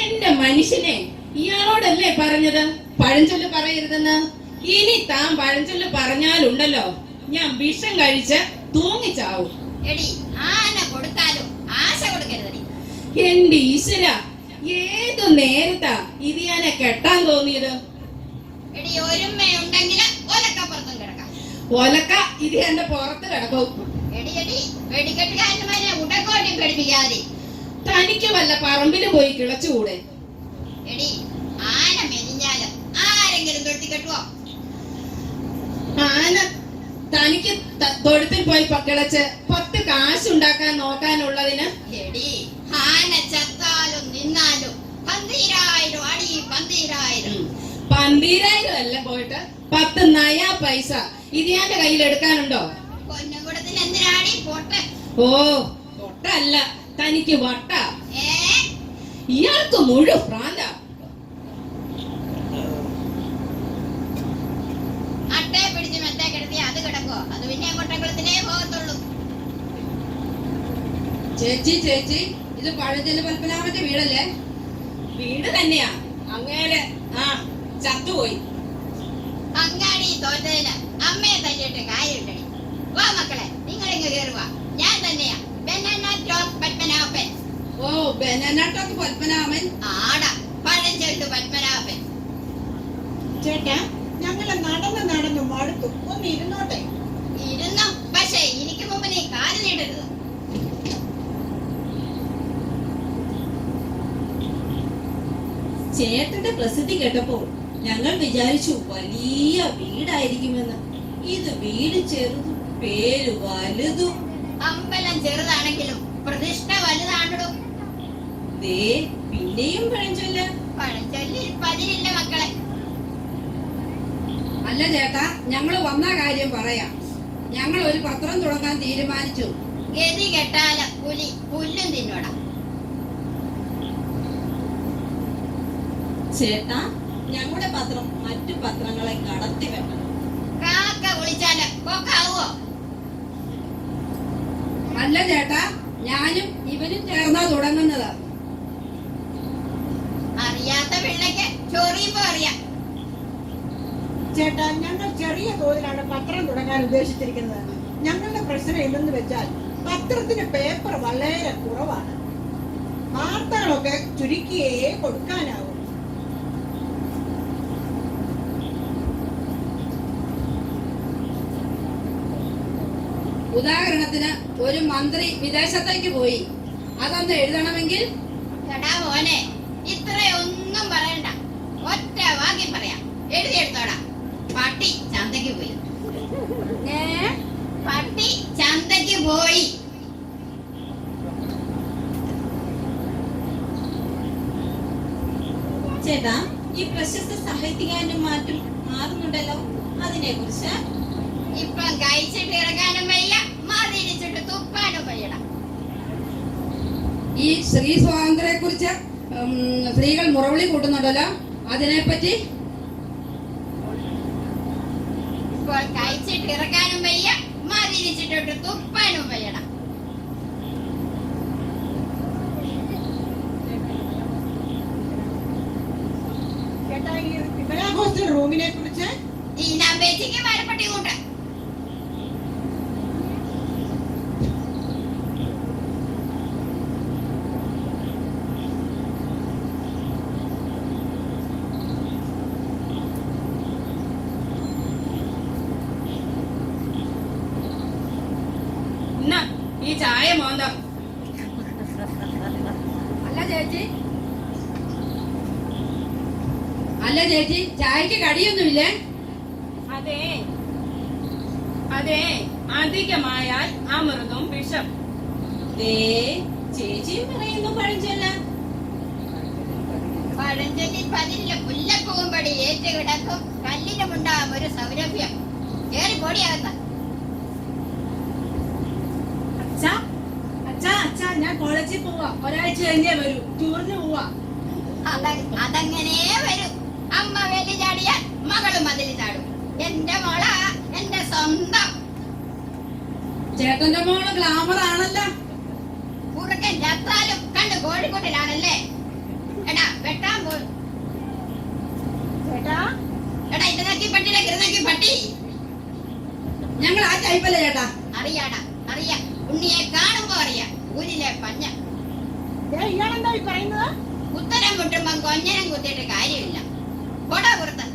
എന്റെ മനുഷ്യനെ, ഇയാളോടല്ലേ പറഞ്ഞത് പഴഞ്ചൊല്ല് പറയരുതെന്ന്? ഇനി താൻ പഴഞ്ചൊല്ല് പറഞ്ഞാലുണ്ടല്ലോ ഞാൻ വിഷം കഴിച്ച് തൂങ്ങിച്ചാവും. എടി, ആന കൊടുത്താലും ആശ കൊടുക്കരുതടി. എന്റെ ഈശ്വര, ഏതു നേരത്താ ഇത് ഞാനെ കെട്ടാൻ തോന്നിയത്? എടി, ഒരുമയുണ്ടെങ്കിൽ ഒലക്കപ്പുറത്തും കിടക്കാം. ഒലക്ക ഇത് എന്റെ പുറത്ത് കിടക്കും. എടി എടി, വെടിക്കെട്ടുകാരന്മാരെ ഉടക്കോട്ടി പേടിപ്പിക്കാതെ. തനിക്ക് വല്ല പറമ്പിലും പോയി കിളച്ചുകൂടെ? എടി, ആന മെലിഞ്ഞ കെട്ടുവോ? ആന തനിക്ക് തൊഴുത്തിൽ പോയി കിളച്ച് 10 കാശുണ്ടാക്കാൻ നോക്കാനുള്ളതിന് എടി, ആന ചത്താലും നിന്നാലും 12,000 അടി 12,000. 12,000 അല്ല പോയിട്ട് 10 നയാ പൈസ ഇത് എന്റെ കയ്യിൽ എടുക്കാനുണ്ടോ? പൊന്നുകൂടത്തിന് എന്തിനാടി പൊട്ട്? ഓ, പൊട്ടല്ല, തനിക്ക് വട്ട. ഏ, ഇയാൾക്ക് മുഴു പ്രാന്ത. അട്ടയെ പിടിച്ച് മെത്തേ കിടത്തി അത് കിടക്കോ? അത് പിന്നെ കൊട്ടക്കുളത്തിനേ പോകത്തുള്ളൂ. ചേച്ചി ഇത് പഴഞ്ചൊല്ല് പത്മനാഭന്റെ വീടല്ലേ? വീട് തന്നെയാ. അങ്ങേരെ ചത്തുപോയി. അങ്ങാടി തോറ്റതിന് അമ്മയെ തല്ലിയിട്ട് കാര്യമുണ്ടടി. വാ മക്കളെ, നിങ്ങളിങ്ങ് കയറുക. ഞാൻ തന്നെയാ ബനാന ടോക്ക് പത്മനാഭൻ. ഓ, ബനാന ടോക്ക് പത്മനാഭൻ. ആടാ, പഴഞ്ചൊല്ല് പത്മനാഭൻ. ചേട്ടാ, ഞങ്ങള് നടന്നു മടുത്തു, ഒന്ന് ഇരുന്നോട്ടെ. ഇരുന്നോ, പക്ഷേ എനിക്ക് മുമ്പ് നീ കാലിലിടരുത്. ചേട്ടന്റെ പ്രസിദ്ധി കേട്ടപ്പോൾ ഞങ്ങൾ വിചാരിച്ചു വലിയ വീടായിരിക്കുമെന്ന്. ഇത് വീട് ചെറുതും പേര് വലുതും. അമ്പലം ചെറുതാണെങ്കിലും പ്രതിഷ്ഠ വലുതാണിടും. ദേ പിന്നെയും പഴഞ്ചൊല്ല. പഴഞ്ചൊല്ലിൽ പതിരില്ല മക്കളെ. അല്ല ചേട്ടാ, ഞങ്ങള് വന്ന കാര്യം പറയാം. ഞങ്ങൾ ഒരു പത്രം തുടങ്ങാൻ തീരുമാനിച്ചു. ഗതി കെട്ടാല പുലി പുല്ലും തിന്നോടാ. ചേട്ടാ, ഞങ്ങളുടെ പത്രം മറ്റു പത്രങ്ങളെ കടത്തി വെക്കണം. കാക്ക വിളിച്ചാല് കൊക്കാവോ? അല്ല ചേട്ടാ, ഞാനും ഇവനും ചേർന്നാ തുടങ്ങുന്നത്. അറിയാത്ത പിള്ളക്ക് ചൊറിയുമ്പോ അറിയാം. ചേട്ടാ, ഞങ്ങൾ ചെറിയ തോതിലാണ് പത്രം തുടങ്ങാൻ ഉദ്ദേശിച്ചിരിക്കുന്നത്. ഞങ്ങളുടെ പ്രശ്നം എന്തെന്ന് വെച്ചാൽ പത്രത്തിന് പേപ്പർ വളരെ കുറവാണ്. വാർത്തകളൊക്കെ ചുരുക്കിയേ കൊടുക്കാനാവും. ഉദാഹരണത്തിന് ഒരു മന്ത്രി വിദേശത്തേക്ക് പോയി, അതൊന്ന് എഴുതണമെങ്കിൽ എടാ മോനെ, ഇത്രയൊന്നും പറയണ്ട, ഒറ്റ വാക്യം പറയാം. എഴുതിയെടുത്തോടാ. പട്ടി ചന്തയ്ക്ക് പോയി. പട്ടി ചന്തയ്ക്ക് പോയി. ചേട്ടാ, ഈ പ്രശസ്ത സാഹിത്യകാരനും മാറ്റും മാറുന്നുണ്ടല്ലോ, അതിനെ കുറിച്ച്? ഇപ്പം കഴിച്ചിട്ട് ഇറങ്ങാനും വയ്യ, മതിരിച്ചിട്ട് തുപ്പാനും വയ്യടാ. ഈ സ്ത്രീ സ്വാതന്ത്ര്യത്തെ കുറിച്ച് സ്ത്രീകൾ മുറവിളി കൂട്ടുന്നുണ്ടല്ലോ, അതിനെപ്പറ്റി? ഇപ്പോൾ കഴിച്ചിട്ട് ഇറങ്ങാനും വയ്യ, മതിരിച്ചിട്ട് തുപ്പാനും വയ്യടാ. ചേട്ടാ, ഈ വിമലാ ഹോസ്റ്റൽ റൂമിനെ കുറിച്ച്? ഈ നമ്പേച്ചിക്ക് മരപ്പട്ടി കൂട്ട. ഈ ചായ മോന്തം. അല്ല ചേച്ചി, ചായക്ക് കടിയൊന്നുമില്ലേ? അതെ, അധികമായാൽ അമൃതും വിഷം. ദേ ചേച്ചിയും പറയുന്നു പഴഞ്ചൊല്ല. പഴഞ്ചൊല്ലിൽ പതിരില്ല പുല്ലപ്പൂമ്പടി ഏറ്റു കിടക്കും, കല്ലിനുമുണ്ടാകും ഒരു സൗരഭ്യം. കേറി പൊടിയാകുന്ന ഞാൻ കോളേജിൽ പോവാ, ഒരാഴ്ച കഴിഞ്ഞേ വരൂ, ടൂറിന് പോവാ. അതങ്ങനെ വരും. അമ്മ വേലി ചാടിയാൽ മകളും മതിൽ ചാടും. എന്റെ മോള എന്റെ സ്വന്തം. ചേട്ടന്റെ മോള് ഗ്ലാമർ ആണല്ലോ. കുറുക്കൻ ചത്താലും കണ്ട് കോഴിക്കോട്ടിലാണല്ലേ. എടാ വെട്ടാൻ പോയി. ചേട്ടാ, എടാ ഇരുന്നക്കി പട്ടിയിലെ കിരുന്നക്കി പട്ടി. ഞങ്ങൾ ആ ടൈപ്പല്ലേ ചേട്ടാ. അറിയാടാ, അറിയാം. ഉണ്ണിയെ കാണുമ്പോ അറിയാം. ഊരിലെ പഞ്ഞ. ഇയാളെന്താ ഈ പറയുന്നത്? ഉത്തരം മുട്ടുമ്പോ കൊഞ്ഞനം കുത്തിയിട്ട് കാര്യമില്ല. കൊട പുറത്ത്.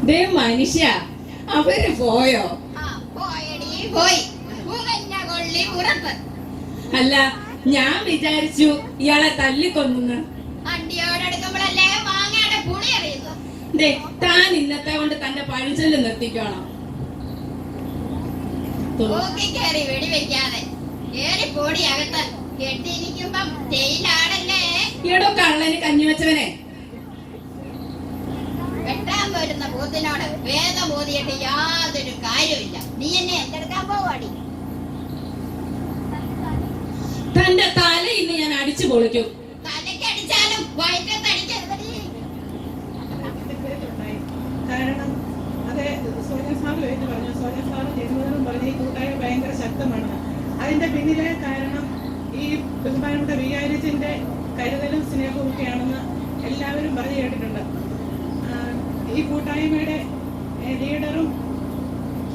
ദേ മനുഷ്യ, അവര് പോയോ? ആ പോയടി പോയി കൊള്ളി പുറത്ത്. അല്ല, ഞാൻ വിചാരിച്ചു ഇയാളെ തല്ലിക്കൊന്നു. വണ്ടിയോടെടുക്കുമ്പോഴല്ലേ മാങ്ങയുടെ പുളി അറിയുന്നു. താൻ ഇന്നത്തെ കൊണ്ട് തന്റെ പഴിച്ചല് നിർത്തിക്കണം. കയറി വെടിവെക്കാതെ കേറി പോടി അകത്ത്. കെട്ടിയിരിക്കുമ്പം ജയിലാടല്ലേ. ഈടോ കള്ളന് കഞ്ഞിവെച്ചവനെ. വെട്ടാൻ വരുന്ന പൂത്തിനോട് വേദം ഓതിയിട്ട് യാതൊരു കാര്യമില്ല. നീ എന്നെ എന്തെടുക്കാൻ പോവാടി? തന്റെ തല ഇന്ന് ഞാൻ അടിച്ചു പൊളിക്കും. തലക്കടിച്ചാലും വയറ്റത്തടിക്കരുതടി. കാരണം അത് സോനിയ സാറ് കഴിഞ്ഞ് പറഞ്ഞു. സോനിയ സാറ് ജന്മദിനം പറഞ്ഞ് ഈ കൂട്ടായ്മ ഭയങ്കര ശക്തമാണെന്ന്. അതിന്റെ പിന്നിലെ കാരണം ഈ ബഹുമാനപ്പെട്ട വികാരിച്ചിന്റെ കരുതലും സ്നേഹവും ഒക്കെയാണെന്ന് എല്ലാവരും പറഞ്ഞു കേട്ടിട്ടുണ്ട്. ഈ കൂട്ടായ്മയുടെ ലീഡറും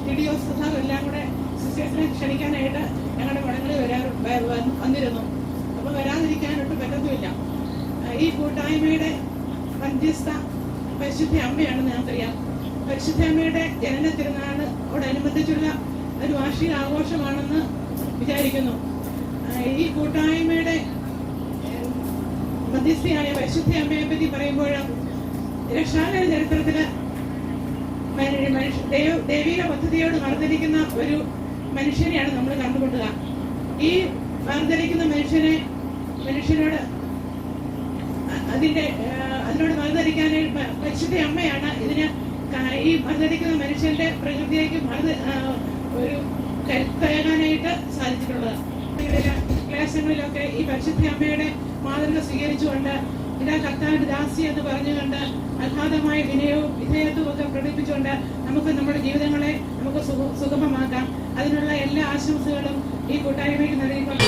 ടിഡിയോസ് സാറും എല്ലാം കൂടെ സിസ്റ്റേഴ്സിനെ ക്ഷണിക്കാനായിട്ട് ഞങ്ങളുടെ മടങ്ങളിൽ വന്നിരുന്നു. അപ്പോൾ വരാതിരിക്കാനൊട്ട് പറ്റത്തുമില്ല. ഈ കൂട്ടായ്മയുടെ മധ്യസ്ഥ പരിശുദ്ധ അമ്മയാണെന്ന് ഞങ്ങൾക്കറിയാം. പരിശുദ്ധ അമ്മയുടെ ജനന തിരുനാളോടനുബന്ധിച്ചുള്ള ഒരു വാർഷിക ആഘോഷമാണെന്ന് വിചാരിക്കുന്നു. ഈ കൂട്ടായ്മയുടെ മധ്യസ്ഥയായ പരിശുദ്ധ അമ്മയെ പറ്റി പറയുമ്പോൾ രക്ഷാകര ചരിത്രത്തില് ദൈവിക പദ്ധതിയോട് മറന്നിരിക്കുന്ന ഒരു മനുഷ്യനെയാണ് നമ്മൾ കണ്ടുകൊണ്ടുക. ഈ മറന്നിരിക്കുന്ന മനുഷ്യനോട് അതിനോട് മറുതരിക്കാനായിട്ട് പരിശുദ്ധ അമ്മയാണ് ഈ മറുതരിക്കുന്ന മനുഷ്യന്റെ പ്രകൃതിയേക്ക് ഒരു കരുത്തേകാനായിട്ട് സാധിച്ചിട്ടുള്ളത്. ക്ലേശങ്ങളിലൊക്കെ ഈ പരിശുദ്ധ അമ്മയുടെ മാതൃക സ്വീകരിച്ചുകൊണ്ട് ഇതാ കർത്താവിന്റെ ദാസി എന്ന് പറഞ്ഞുകൊണ്ട് അഗാധമായ വിനയവും വിധേയത്വവും ഒക്കെ പ്രകടിപ്പിച്ചുകൊണ്ട് നമുക്ക് നമ്മുടെ ജീവിതങ്ങളെ നമുക്ക് സുഗമമാക്കാം. അതിനുള്ള എല്ലാ ആശംസകളും ഈ കൂട്ടായ്മയ്ക്ക് നൽകിക്കൊണ്ട്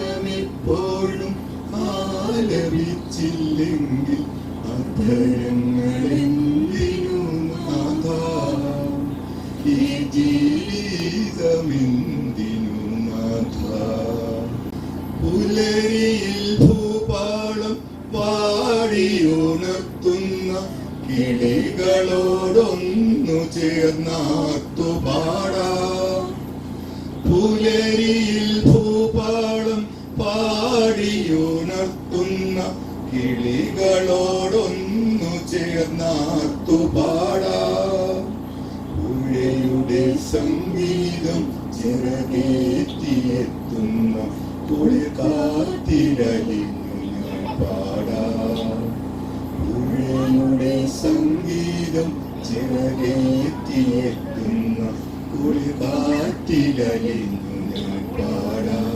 അപദാനമെപ്പോഴും ആലപിച്ചില്ലെങ്കിൽ അധരങ്ങളെന്തിനു നാഥ, ഈ ജീവിതമെന്തിനു നാഥ. പുലരിയിൽ ഭൂപാ പാടിയുണർത്തുന്ന കിളികളോടൊന്നു ചേർന്നാത്തു പാടാം. പുലരിയിൽ ഭൂപാളം പാടിയുണർത്തുന്ന കിളികളോടൊന്നു ചേർന്നാത്തു പാടാം. പുഴയുടെ സംഗീതം ചിറകേറ്റിയെത്തുന്ന കുളിർക്കാറ്റിലലിഞ്ഞു ഞാൻ പാടാം. പുഴയുടെ സംഗീതം ചിറകേറ്റിയെത്തുന്ന കുളിർക്കാറ്റിലലിഞ്ഞു ഞാൻ പാടാം.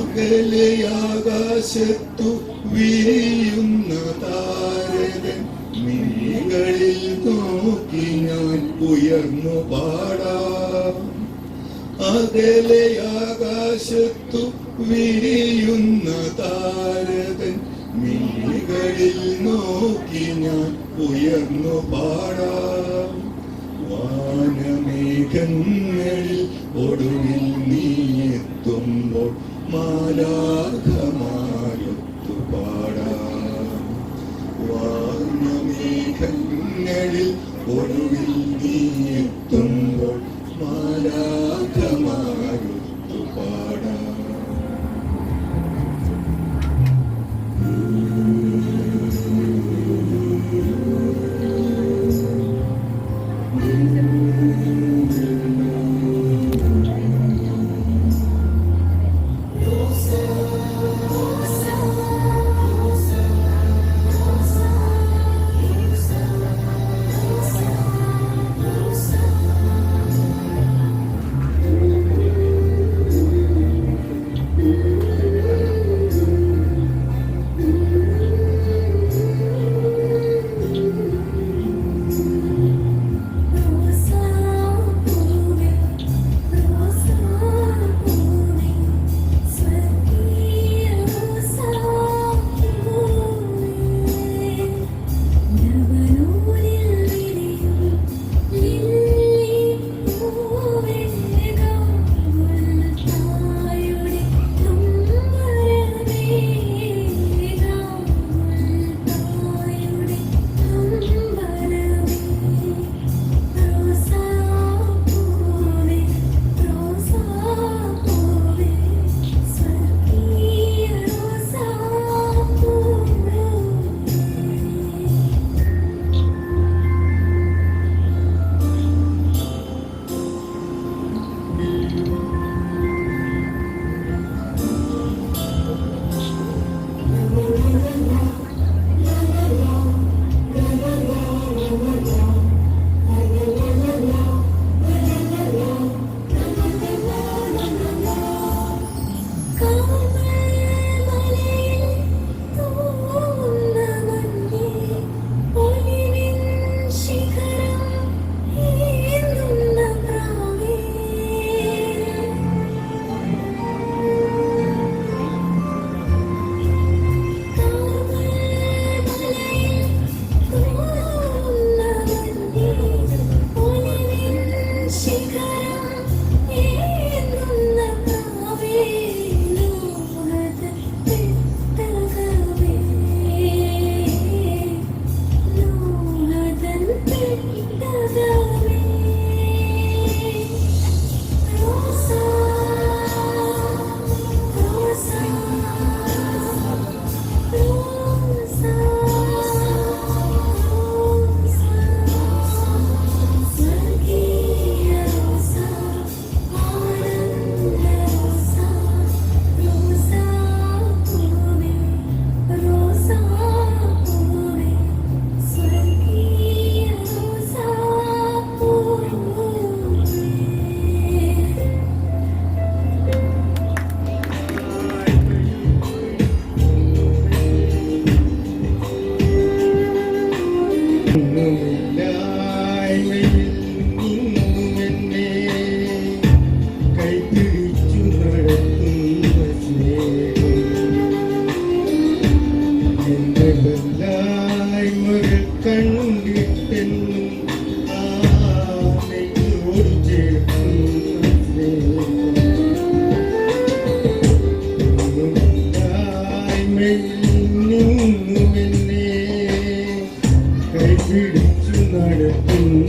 അകലെ ആകാശത്തു വിരിയുന്ന താരകൻ മിഴികളിൽ നോക്കി ഞാൻ ഉയർന്നു പാടാം. അകലെ ആകാശത്തു വിരിയുന്ന താരകൻ മിഴികളിൽ നോക്കി ഞാൻ ഉയർന്നു പാടാം. വാനമേഘങ്ങളിൽ ഒടുവിൽ നീ എത്തുമ്പോൾ മാലാഖമാരൊത്തു പാടാം. വാനമേഘങ്ങളിൽ ഒടുവിൽ നീ എത്തുമ്പോൾ മാലാഖമാരൊത്തു പാടാം.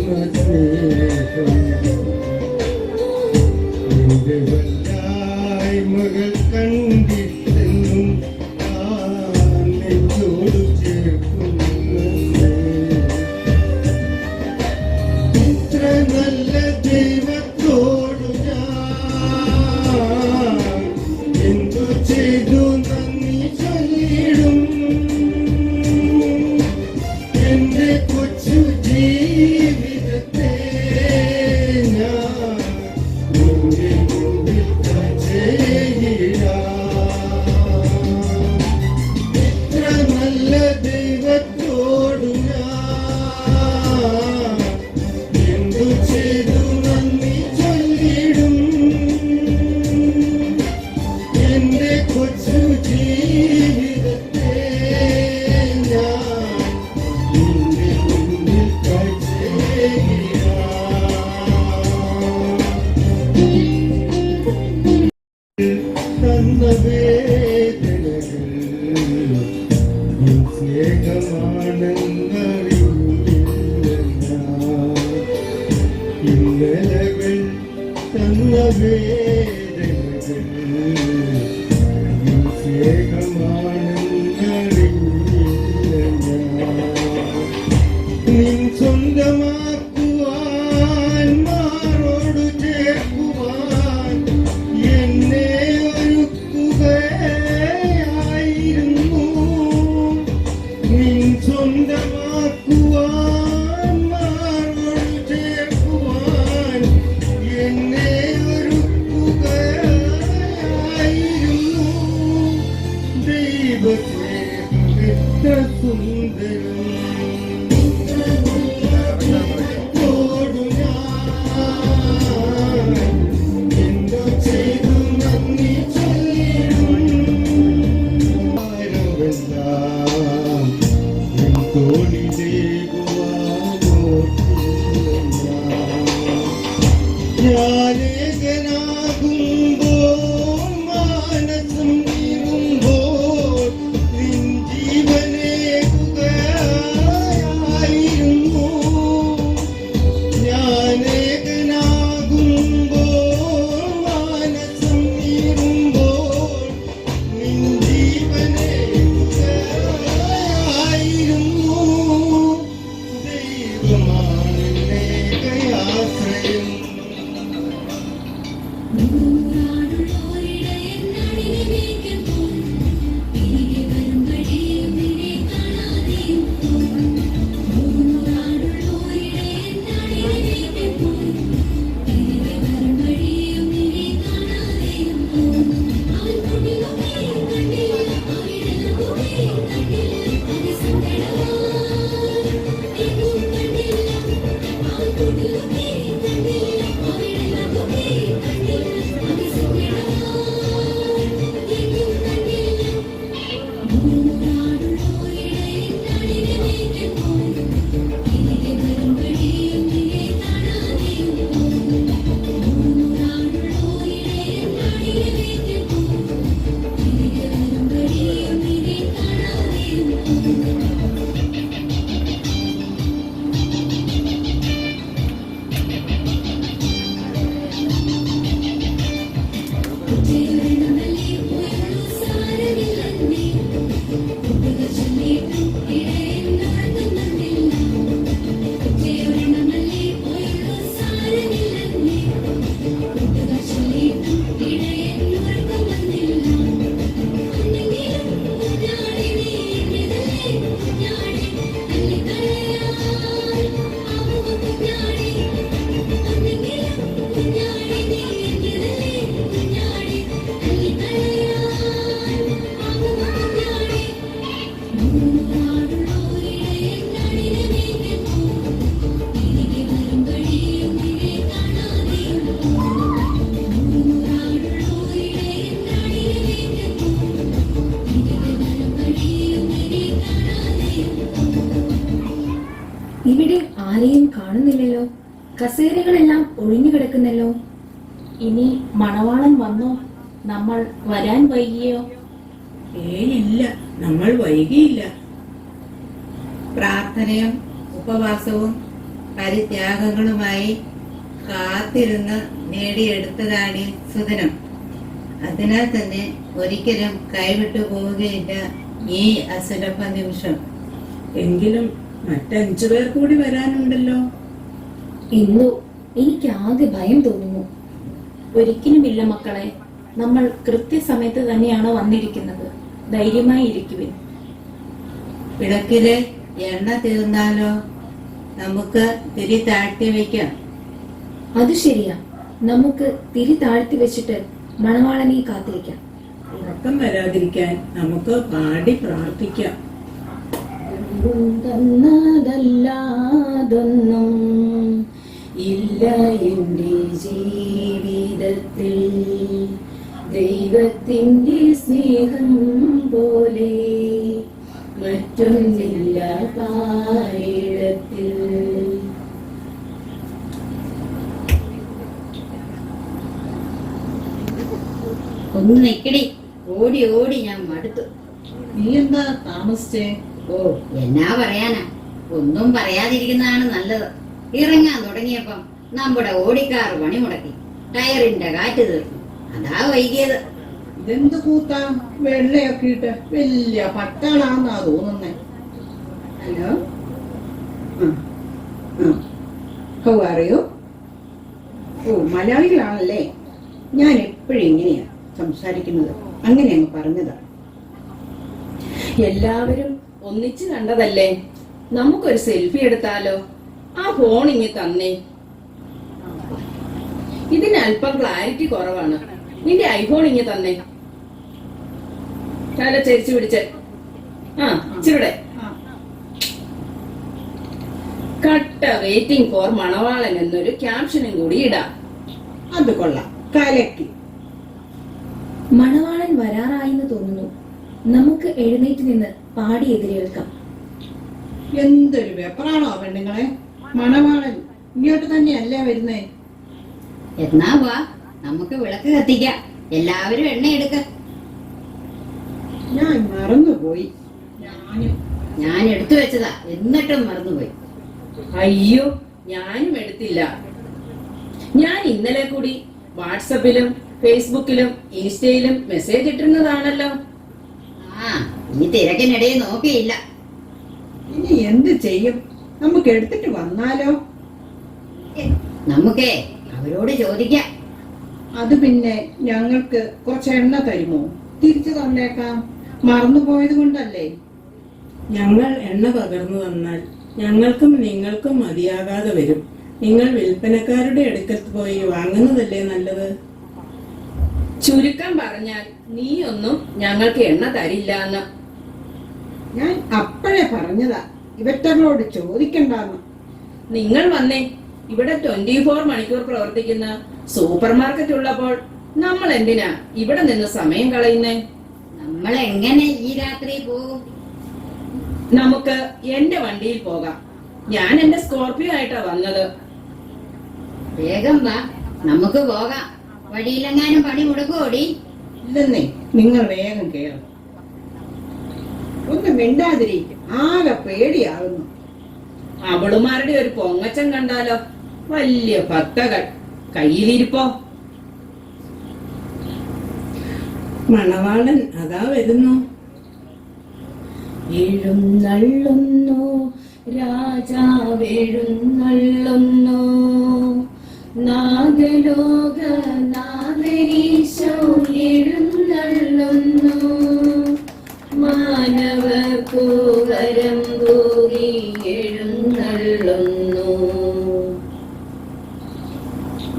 സ്നേഹം നിന്റെ വല്ലായ്മകൾ കണ്ടിട്ടെന്നും ഞാൻ നെഞ്ചോട് ചേർക്കുന്നു ഇത്ര നല്ല ദൈവത്തോടു ഞാൻ എന്തു ചെയ്തു നന്ദി ചൊല്ലിടും എന്റെ കൊച്ചു ജീവിതത്തെ ഞാൻ നിന്റെ മുമ്പിൽ ഇത്ര നല്ല ദൈവത്തോടു ഞാൻ എന്തു ചെയ്തു നന്ദി ചൊല്ലിടും എന്റെ കൊച്ചു ജീവിതത്തെ ഞാൻ നിന്റെ മുന്നിൽ തന്ന വേദനകൾ നിൻ സ്നേഹമാണെന്നറിയില്ല ഇന്നലകൾ തന്ന വേദനകൾ നിൻ സ്നേഹമാണെന്നറിയില്ല നിൻ സ്വന്തമാക്കുവാൻ മാറോട് ചേർക്കുവാൻ എന്നെ ഒരുക്കുകയായിരുന്നു നിൻ സ്വന്തമാക്കുവാൻ മാറോട് ചേർക്കുവാൻ എന്നെ ഒരുക്കുകയായിരുന്നു ദൈവസ്നേഹം എത്ര സുന്ദരം ോടു ഞാൻ എന്തു ചെയ്തു നന്ദി ചൊല്ലിടും ഭാരമെല്ലാം നിൻ തോളിലേകുവാനോർത്തില്ല ഞാനേകനാകുമ്പോൾ മാനസം നീറുമ്പോൾ നിൻ ജീവനേകുകയായിരുന്നു ഞാനേകനാകുമ്പോൾ മാനസം നീറുമ്പോൾ നിൻ ജീവനേകുകയായിരുന്നു ദൈവമാണ് ഏകയാശ്രയം ഇവിടെ ആരെയും കാണുന്നില്ലല്ലോ. കസേരകളെല്ലാം ഒഴിഞ്ഞു കിടക്കുന്നല്ലോ. ഇനി മണവാളൻ വന്നോ? നമ്മൾ വരാൻ വൈകിയോ? ഇല്ല, നമ്മൾ വൈകിയില്ല. പ്രാർത്ഥനയും ഉപവാസവും പരിത്യാഗങ്ങളുമായി കാത്തിരുന്ന് നേടിയെടുത്തതാണ് സുദിനം. അതിനാൽ തന്നെ ഒരിക്കലും കൈവിട്ടു പോവുകയില്ല ഈ അസുലഭ നിമിഷം. എങ്കിലും മറ്റഞ്ചു പേർ കൂടി വരാനുണ്ടല്ലോ. ഇന്നു എനിക്ക് ആകെ ഭയം തോന്നുന്നു. ഒരിക്കലുമില്ല മക്കളെ, നമ്മൾ കൃത്യസമയത്ത് തന്നെയാണ് വന്നിരിക്കുന്നത്. ധൈര്യമായി ഇരിക്കുവിൻ. വിളക്കിലെ എണ്ണ തീർന്നാലോ? നമുക്ക് തിരി താഴ്ത്തി വയ്ക്കാം. അത് ശരിയാ, നമുക്ക് തിരി താഴ്ത്തി വെച്ചിട്ട് മണവാളനെ കാത്തിരിക്കാം. ഉറക്കം വരാതിരിക്കാൻ നമുക്ക് പാടി പ്രാർത്ഥിക്കാം. തന്നതല്ലാതൊന്നും ഇല്ല എന്റെ ജീവിതത്തിൽ, ദൈവത്തിന്റെ സ്നേഹം പോലെ മറ്റൊന്നില്ല പാരിടത്തിൽ. ഒന്ന് നിക്കടി, ഓടി ഓടി ഞാൻ മടുത്തു. നീ എന്താ താമസിച്ചേ? ഓ, എന്നാ പറയാനാ, ഒന്നും പറയാതിരിക്കുന്നതാണ് നല്ലത്. ഇറങ്ങാൻ തുടങ്ങിയപ്പം നമ്മുടെ ഓടിക്കാർ പണി മുടക്കി, ടയറിന്റെ കാറ്റ് തീർന്നു. അതാ വൈകിയത്. ഇതെന്ത് കൂത്താ, വെള്ളയൊക്കെ ഇട്ട് വലിയ പട്ടാളാന്നാ തോന്നുന്നേ. Hello, how are you? Oh, മലയാളികളാണല്ലേ. ഞാൻ എപ്പോഴും ഇങ്ങനെയാ സംസാരിക്കുന്നത്, അങ്ങനെ അങ്ങ് പറഞ്ഞതാ. എല്ലാവരും ഒന്നിച്ച് കണ്ടതല്ലേ, നമുക്കൊരു സെൽഫി എടുത്താലോ? ആ ഫോൺ ഇങ്ങ് തന്നേ. ഇതിന് അല്പം ക്ലാരിറ്റി കുറവാണ്. നിന്റെ ഐഫോൺ ഇങ്ങ് തന്നെ. തല ചരിച്ചു പിടിച്ച് ഇച്ചിരുടെ കട്ട വെയിറ്റിംഗ് ഫോർ മണവാളൻ എന്നൊരു ക്യാപ്ഷനും കൂടി ഇടാം. അത് കൊള്ളാം, കലക്കി. മണവാളൻ വരാറായെന്ന് തോന്നുന്നു. നമുക്ക് എഴുന്നേറ്റ് നിന്ന് പാടി എതിരേൽക്കാം. എന്തൊരു വെപ്പറാണോ പെണ്ണുങ്ങളെ. മണവാളൻ ഇങ്ങോട്ട് തന്നെയല്ലേ വരുന്നേ? എന്നാ വാ, നമുക്ക് വിളക്ക് കത്തിക്കാം. എല്ലാവരും എണ്ണ എടുക്ക. ഞാൻ മറന്നുപോയി. ഞാൻ എടുത്തു വെച്ചതാ, എന്നിട്ടും മറന്നുപോയി. അയ്യോ, ഞാനും എടുത്തില്ല. ഞാൻ ഇന്നലെ കൂടി വാട്സപ്പിലും ഫേസ്ബുക്കിലും ഇൻസ്റ്റയിലും മെസ്സേജ് ഇട്ടിരുന്നതാണല്ലോ. ആ, ഈ തിരക്കിനിടയിൽ നോക്കിയില്ല. ഇനി എന്ത് ചെയ്യും? നമുക്ക് എടുത്തിട്ട് വന്നാലോ? നമുക്കേ അവരോട് ചോദിക്കാം. അത് പിന്നെ ഞങ്ങൾക്ക് കുറച്ച് എണ്ണ തരുമോ? തിരിച്ചു തന്നേക്കാം. മറന്നുപോയത് കൊണ്ടല്ലേ. ഞങ്ങൾ എണ്ണ പകർന്നു തന്നാൽ ഞങ്ങൾക്കും നിങ്ങൾക്കും മതിയാകാതെ വരും. നിങ്ങൾ വിൽപ്പനക്കാരുടെ അടുക്കൽ പോയി വാങ്ങുന്നതല്ലേ നല്ലത്. ചുരുക്കം പറഞ്ഞാൽ നീയൊന്നും ഞങ്ങൾക്ക് എണ്ണ തരില്ല എന്ന്. ഞാൻ അപ്പോഴേ പറഞ്ഞതാ, ഇവറ്റകളോട് ചോദിക്കണ്ടെന്ന്. നിങ്ങൾ വന്നേ. ഇവിടെ 24 മണിക്കൂർ പ്രവർത്തിക്കുന്ന സൂപ്പർ മാർക്കറ്റ് ഉള്ളപ്പോൾ നമ്മൾ എന്തിനാ ഇവിടെ നിന്ന് സമയം കളയുന്നേ? നമ്മൾ എങ്ങനെ ഈ രാത്രി പോകും? നമുക്ക് എന്റെ വണ്ടിയിൽ പോകാം. ഞാൻ എന്റെ സ്കോർപിയോ ആയിട്ടാ വന്നത്. വേഗം വാ, നമുക്ക് പോകാം. വഴിയിലെങ്ങാനും പണി മുടക്കോടി? ഇല്ലെന്നേ, നിങ്ങൾ വേഗം കേറും. ഒന്ന് മിണ്ടാതിരിക്കും, ആകെ പേടിയാകുന്നു. അവളുമാരുടെ ഒരു പൊങ്ങച്ചം കണ്ടാലോ, വലിയ ഭക്തകൾ. കയ്യിലിരിപ്പോ. മണവാളൻ അതാ വരുന്നു. എഴുന്നള്ളുന്നു രാജാവെഴുന്നള്ളുന്നു, നാഗലോക നാഗരീശോ എഴുന്നള്ളുന്നു, മാനവർക്കു വരം തൂകി എഴുന്നള്ളുന്നു.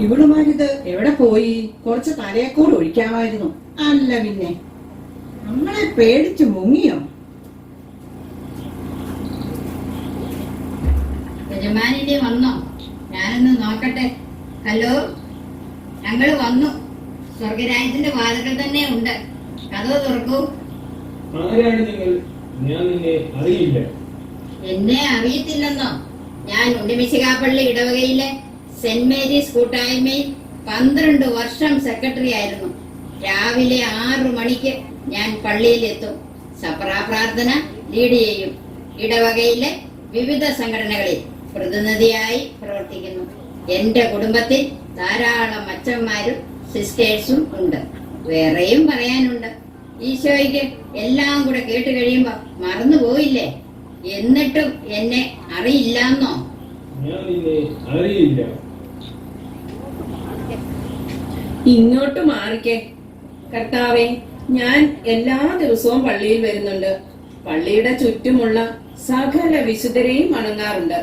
ഇവളുമാരിത് എവിടെ പോയി? കുറച്ച് തലയെക്കൂട് ഒഴിക്കാമായിരുന്നു. അല്ല പിന്നെ നമ്മളെ പേടിച്ചു മുങ്ങിയോ? യജമാനിന്റെ വന്നോ? ഞാനൊന്ന് നോക്കട്ടെ. ഹലോ, ഞങ്ങൾ വന്നു. സ്വർഗരാജ്യത്തിന്റെ വാതിൽക്കൽ തന്നെ ഉണ്ട്. കതവ് തുറക്കൂ. ആരാണ് നിങ്ങൾ? ഞാൻ നിന്നെ അറിയില്ല. എന്നെ അറിയത്തില്ലെന്നോ? ഞാൻ ഉണ്ണിമിശികാപ്പള്ളി ഇടവകയിലെ സെന്റ് മേരീസ് കൂട്ടായ്മയിൽ 12 വർഷം സെക്രട്ടറി ആയിരുന്നു. രാവിലെ 6 മണിക്ക് ഞാൻ പള്ളിയിലെത്തും. സപ്രാ പ്രാർത്ഥന ലീഡ് ചെയ്യും. ഇടവകയിലെ വിവിധ സംഘടനകളിൽ പ്രതിനിധിയായി പ്രവർത്തിക്കുന്നു. എന്റെ കുടുംബത്തിൽ ധാരാളം അച്ഛന്മാരും സിസ്റ്റേഴ്സും ഉണ്ട്. വേറെയും പറയാനുണ്ട്. ഈശോയ്ക്ക് എല്ലാം കൂടെ കേട്ട് കഴിയുമ്പോ മറന്നുപോയില്ലേ? എന്നിട്ടും എന്നെ അറിയില്ലെന്നോ? ഞാൻ നിന്നെ അറിയില്ല. ഇങ്ങോട്ട് മാറിക്കേ. കർത്താവെ, ഞാൻ എല്ലാ ദിവസവും പള്ളിയിൽ വരുന്നുണ്ട്. പള്ളിയുടെ ചുറ്റുമുള്ള സകല വിശുദ്ധരെയും വണങ്ങാറുണ്ട്.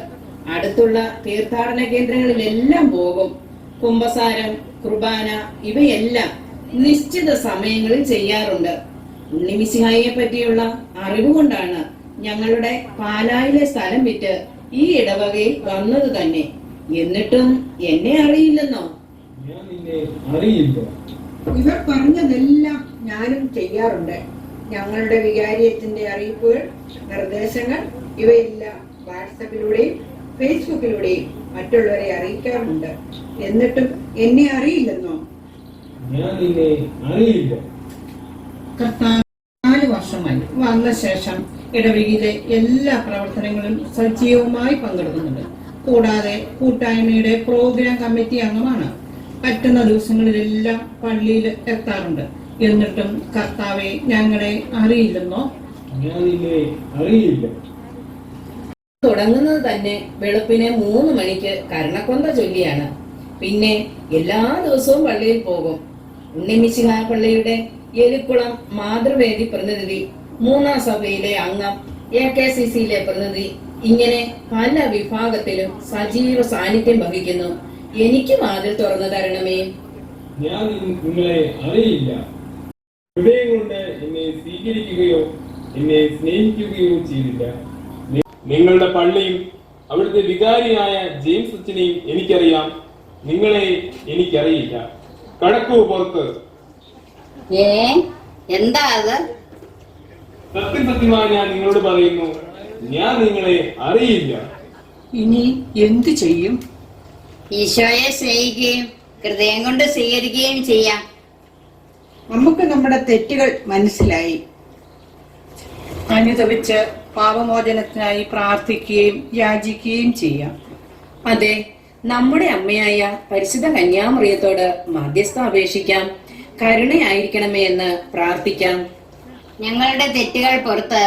അടുത്തുള്ള തീർത്ഥാടന കേന്ദ്രങ്ങളിലെല്ലാം പോകും. കുമ്പസാരം, കുർബാന ഇവയെല്ലാം നിശ്ചിത സമയങ്ങളിൽ ചെയ്യാറുണ്ട്. ഉണ്ണിമിശിഹായെ പറ്റിയുള്ള അറിവ് കൊണ്ടാണ് ഞങ്ങളുടെ പാലായിലെ സ്ഥലം വിറ്റ് ഈ ഇടവകയിൽ വന്നത് തന്നെ. എന്നിട്ടും എന്നെ അറിയില്ലെന്നോ? ഞാൻ നിന്നെ അറിയില്ല. ഇവർ പറഞ്ഞതെല്ലാം ഞാനും ചെയ്യാറുണ്ട്. ഞങ്ങളുടെ വികാരിയത്തിന്റെ അറിയിപ്പുകൾ, നിർദ്ദേശങ്ങൾ ഇവയെല്ലാം വാട്സപ്പിലൂടെയും ഫേസ്ബുക്കിലൂടെയും മറ്റുള്ളവരെ അറിയിക്കാറുണ്ട്. എന്നിട്ടും എന്നെ അറിയില്ലെന്നോ? ഞാൻ നിന്നെ അറിയില്ല. കർത്താവ് 4 വർഷമായി വന്ന ശേഷം ഇടവകയിലെ എല്ലാ പ്രവർത്തനങ്ങളും സജീവമായി പങ്കെടുക്കുന്നുണ്ട്. കൂടാതെ കൂട്ടായ്മയുടെ പ്രോഗ്രാം കമ്മിറ്റി അംഗമാണ്. പറ്റുന്ന ദിവസങ്ങളിലെല്ലാം പള്ളിയിൽ എത്താറുണ്ട്. എന്നിട്ടും കർത്താവെ, ഞങ്ങളെ അറിയില്ലെന്നോ? ഞാൻ നിന്നെ അറിയില്ല. തുടങ്ങുന്നത് തന്നെ വെളുപ്പിനെ 3 മണിക്ക് കരുണക്കൊന്ത ചൊല്ലിയാണ്. പിന്നെ എല്ലാ ദിവസവും പള്ളിയിൽ പോകും. ഉണ്ണിമിശിഹാ പള്ളിയുടെ എലിക്കുളം മാതൃവേദി പ്രതിനിധി, 3-ാം സഭയിലെ അംഗം, AKCCയിലെ പ്രതിനിധി, ഇങ്ങനെ പല വിഭാഗത്തിലും സജീവ സാന്നിധ്യം വഹിക്കുന്നു. എനിക്ക് വാതിൽ തുറന്നു തരണമേ. ഞാൻ നിങ്ങളെ അറിയില്ല. ഹൃദയം കൊണ്ട് എന്നെ സ്വീകരിക്കുകയോ എന്നെ സ്നേഹിക്കുകയോ ചെയ്തില്ല. നിങ്ങളുടെ പള്ളിയും അവിടുത്തെ വികാരിയായ ജെയിംസ് അച്ഛനെയും എനിക്കറിയാം. നിങ്ങളെ എനിക്കറിയില്ല. കടക്കൂ പുറത്ത്. എന്താ അത്? സത്യമായി ഞാൻ നിങ്ങളോട് പറയുന്നു, ഞാൻ നിങ്ങളെ അറിയില്ല. ഇനി എന്തു ചെയ്യും? ഈശോയെ സ്നേഹിക്കുകയും ഹൃദയം കൊണ്ട് സ്വീകരിക്കുകയും ചെയ്യാം. നമുക്ക് നമ്മുടെ തെറ്റുകൾ മനസ്സിലായി. അനുതപിച്ച് പാപമോചനത്തിനായി പ്രാർത്ഥിക്കുകയും യാചിക്കുകയും ചെയ്യാം. അതെ, നമ്മുടെ അമ്മയായ പരിശുദ്ധ കന്യാമറിയത്തോട് മധ്യസ്ഥ അപേക്ഷിക്കാം. കരുണയായിരിക്കണമേ എന്ന് പ്രാർത്ഥിക്കാം. ഞങ്ങളുടെ തെറ്റുകൾ പുറത്ത്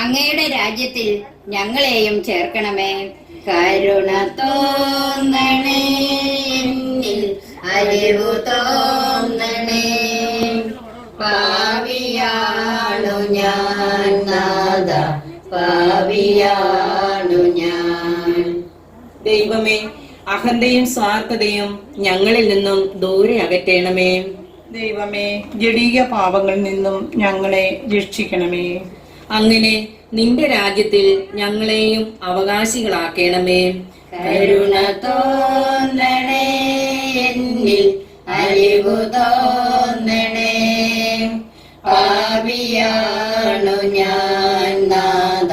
അങ്ങയുടെ രാജ്യത്തിൽ ഞങ്ങളെയും ചേർക്കണമേ. കരുണ തോന്നണേ, എന്നിൽ അലിവു തോന്നണേ. പാപിയാണു ഞാൻ നാഥ, പാപിയാണു ഞാൻ. ദൈവമേ, അഹന്തയും സ്വാർത്ഥതയും ഞങ്ങളിൽ നിന്നും ദൂരെ അകറ്റണമേ. ദൈവമേ, ജഡീക പാപങ്ങളിൽ നിന്നും ഞങ്ങളെ രക്ഷിക്കണമേ. അങ്ങനെ നിന്റെ രാജ്യത്തിൽ ഞങ്ങളെയും അവകാശികളാക്കണമേ. കരുണ തോന്നണേ, എന്നിൽ അലിവു തോന്നണേ. പാപിയാണു ഞാൻ നാഥ,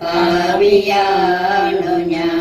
പാപിയാണു ഞാൻ.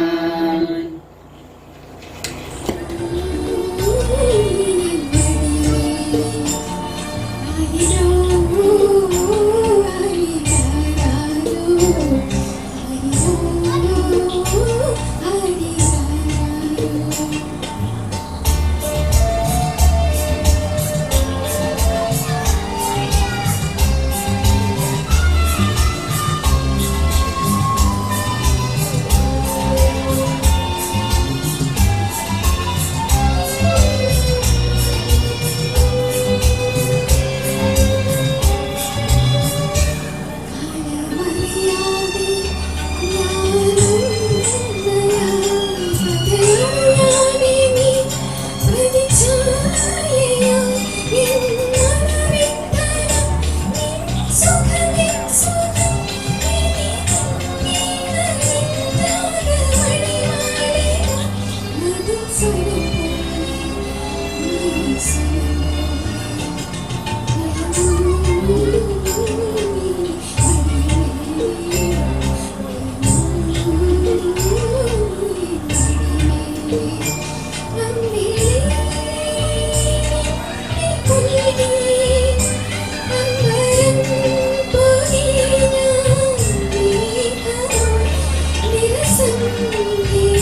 Thank you.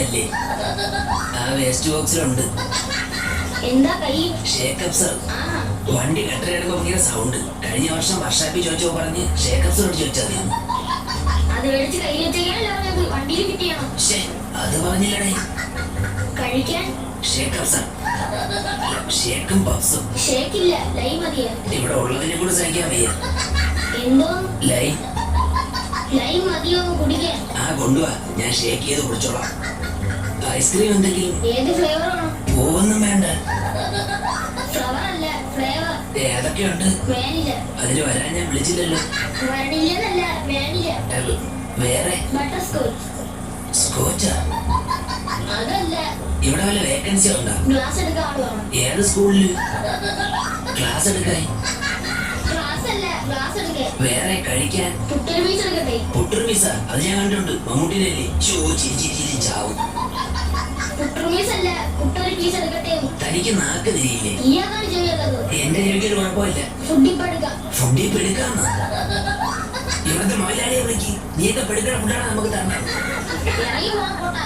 സാധനല്ലേ? ആ വേസ്റ്റ് ബോക്സിലുണ്ട്. എന്താ കൈ? Shake-up sir. വണ്ടി കട്ടറെടുക്കുമ്പോ ഇങ്ങനെ സൗണ്ട്. കഴിഞ്ഞ വർഷം വർഷാപ്പി ചോദിച്ചോ പറഞ്ഞ് ഷേക്കപ്പ് സറോട് ചോദിച്ചാൽ അത് മേടിച്ച് കൈ വെച്ചാൽ വണ്ടിയിൽ കിട്ടിയാണോ? അത് പറഞ്ഞില്ലടേ. കഴിക്കാൻ ഷേക്കപ്പ് സർ. ഷേക്കും പപ്സും. ഷേക്കില്ല, ലൈം മതിയാ. ഇവിടെ ഉള്ളതിനെ കൂടെ സഹിക്കാൻ വയ്യ. എന്തോ ലൈം? ലൈം മതിയോ കുടിക്കാൻ? ആ കൊണ്ടുവാ, ഞാൻ ഷേക്ക് ചെയ്ത് കുടിച്ചോളാം. ഐസ്ക്രീം എന്തെങ്കിലും? ഏത് ഫ്ലേവറാണോ? പൂവൊന്നും വേണ്ട. ഫ്ലവർ അല്ല, ഫ്ലേവർ. ഏതൊക്കെയുണ്ട്? വാനില. അതിന് വരാൻ ഞാൻ വിളിച്ചില്ലല്ലോ. വാനിലല്ല, വാനില. വേറെ? Butter scotch. സ്കോച്ചാ? അതല്ല. ഇവിടെ വല്ല വേക്കൻസി ഉണ്ടോ? ക്ലാസ് എടുക്കാൻ ആള് വേണം. ഏത് സ്കൂളില്? ക്ലാസ് എടുക്കാൻ? ക്ലാസ് അല്ല, ക്ലാസ് എടുക്കാൻ. വേറെ കഴിക്കാൻ? പുട്ടൊരു പീസ് എടുക്കട്ടെ? പുട്ടൊരു പീസാ? അത് ഞാൻ കണ്ടിട്ടുണ്ട്, മമ്മൂട്ടിയിലല്ലേ? ചിരി ചാവും. പുട്ടൊരു പീസ് അല്ല, പുട്ടൊരു പീസ് എടുക്കട്ടെ. തനിക്ക് നാക്ക് തിരിയില്ലേ? ഇയാളാണ് ചെയ്യുന്നത്. എന്റെ ചെവിക്കൊരു കുഴപ്പമില്ല. ഫുഡിൽ പെടുക്കാം. ഫുഡിൽ പെടുക്കാന്ന്? ഇവിടുത്തെ മൊയിലാളിയെ വിളിക്ക്. നീയൊക്കെ പെടുക്കണ ഫുഡാണ് നമുക്ക് തരണം. ഇറങ്ങി പോകാൻ പോട്ടാ.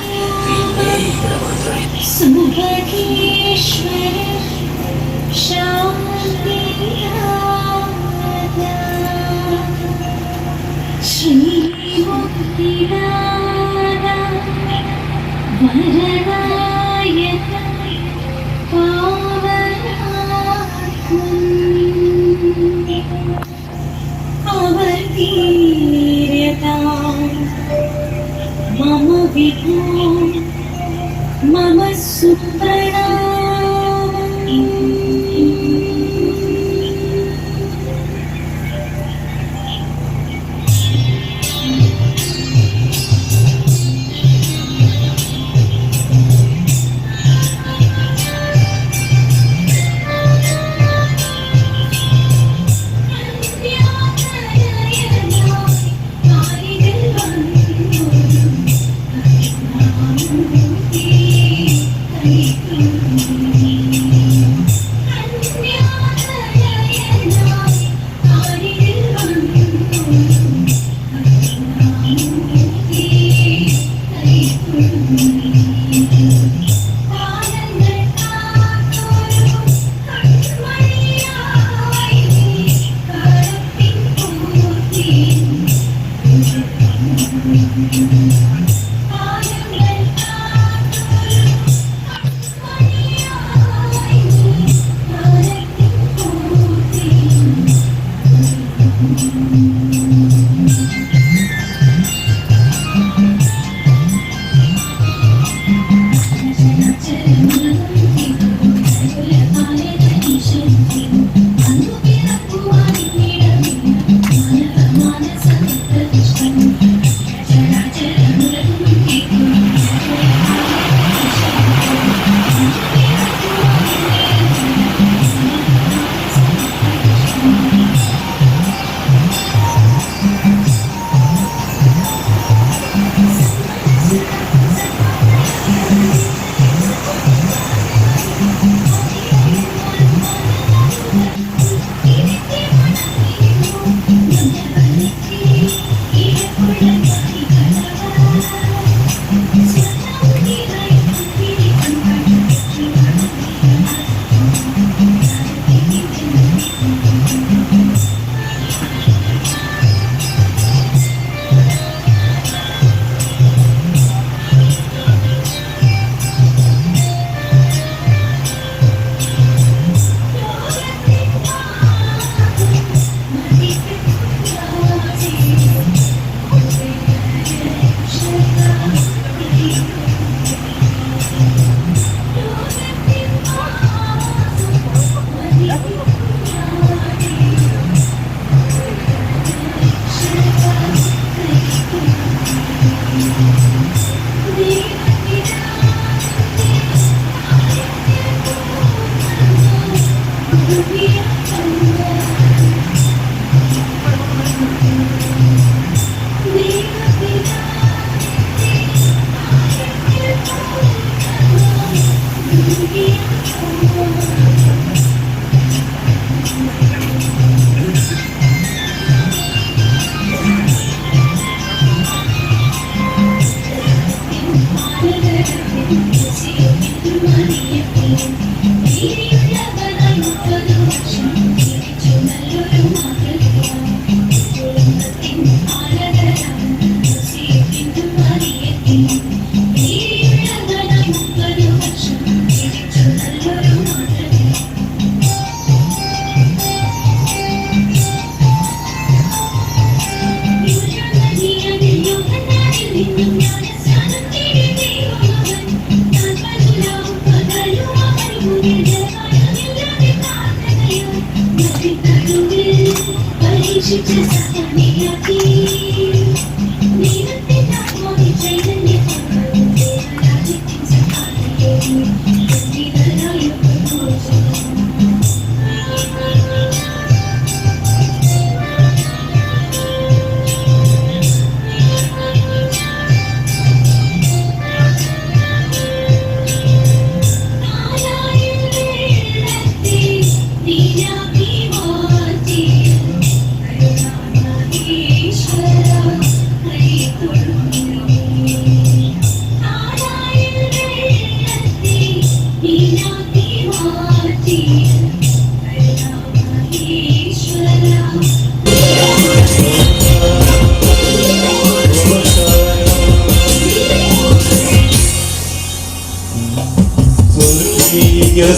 ഇവിടെ മാത്രമേ मम विभो मम सुप्रणा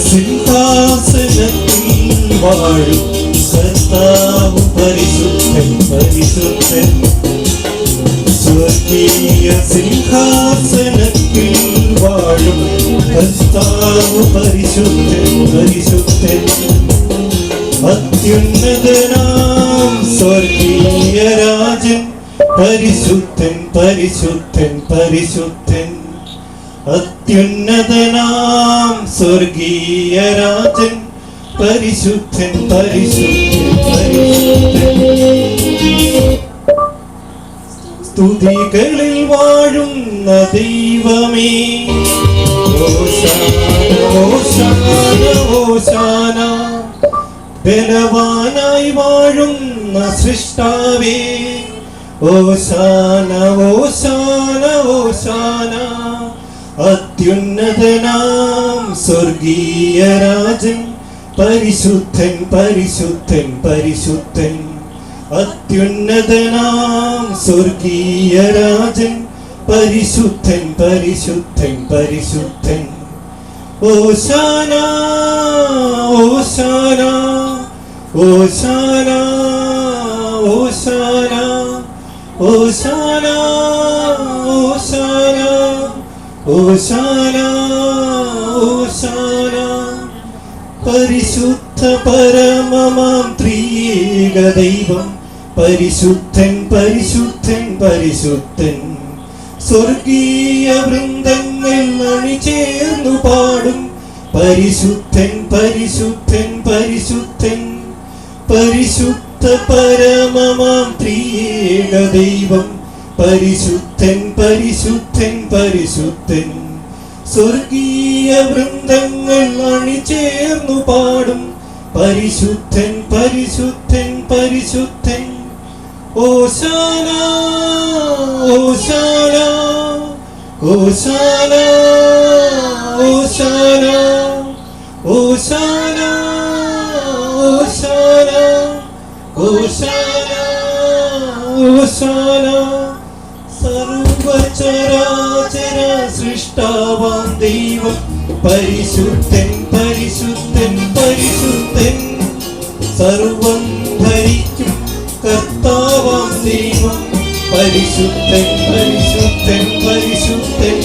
സിംഹാസനത്തിൽ വാഴും കർത്താവ് പരിശുദ്ധൻ പരിശുദ്ധൻ. സ്വർഗീയ സിംഹാസനത്തിൽ വാഴും കർത്താവ് പരിശുദ്ധൻ പരിശുദ്ധൻ. അത്യുന്നതനാം സ്വർഗീയ രാജൻ പരിശുദ്ധൻ പരിശുദ്ധൻ പരിശുദ്ധൻ. അത്യുന്നതനാം സ്വർഗീയ രാജൻ പരിശുദ്ധൻ പരിശുദ്ധൻ പരിശുദ്ധൻ. സ്തുതികളിൽ വാഴുന്ന ദൈവമേ ഓശാന ഓശാന ഓശാന. ബലവാനായി വാഴുന്ന സൃഷ്ടാവേ ഓശാന ഓശാന ഓശാന. അത്യുന്നതനാം സ്വർഗീയ രാജൻ പരിശുദ്ധൻ പരിശുദ്ധൻ പരിശുദ്ധൻ. അത്യുന്നതനാം സ്വർഗീയ രാജൻ പരിശുദ്ധൻ പരിശുദ്ധൻ പരിശുദ്ധൻ. ഓശാന ഓശാന ഓശാന ഓശാന ഓശാന ഓശാന ഓശാന ഓശാന. പരിശുദ്ധ പരമമാം ത്രിയേക ദൈവം പരിശുദ്ധൻ പരിശുദ്ധൻ പരിശുദ്ധൻ. സ്വർഗീയ വൃന്ദങ്ങൾ അണിചേർന്നു പാടും പരിശുദ്ധൻ പരിശുദ്ധൻ പരിശുദ്ധൻ. പരിശുദ്ധ പരമമാം ത്രിയേക ദൈവം പരിശുദ്ധൻ പരിശുദ്ധൻ പരിശുദ്ധൻ. സ്വർഗീയ വൃന്ദങ്ങൾ അണിചേർന്നു പാടും പരിശുദ്ധൻ പരിശുദ്ധൻ പരിശുദ്ധൻ. ഓശാന ഓശാന ഓശാന ഓശാന ഓശാന ഓശാന ഓശാന ഓശാന. സർവചരാചര സൃഷ്ടാവാം ദൈവം പരിശുദ്ധൻ പരിശുദ്ധൻ പരിശുദ്ധൻ. സർവം ഭരിക്കും കർത്താവാം ദൈവം പരിശുദ്ധൻ പരിശുദ്ധൻ പരിശുദ്ധൻ.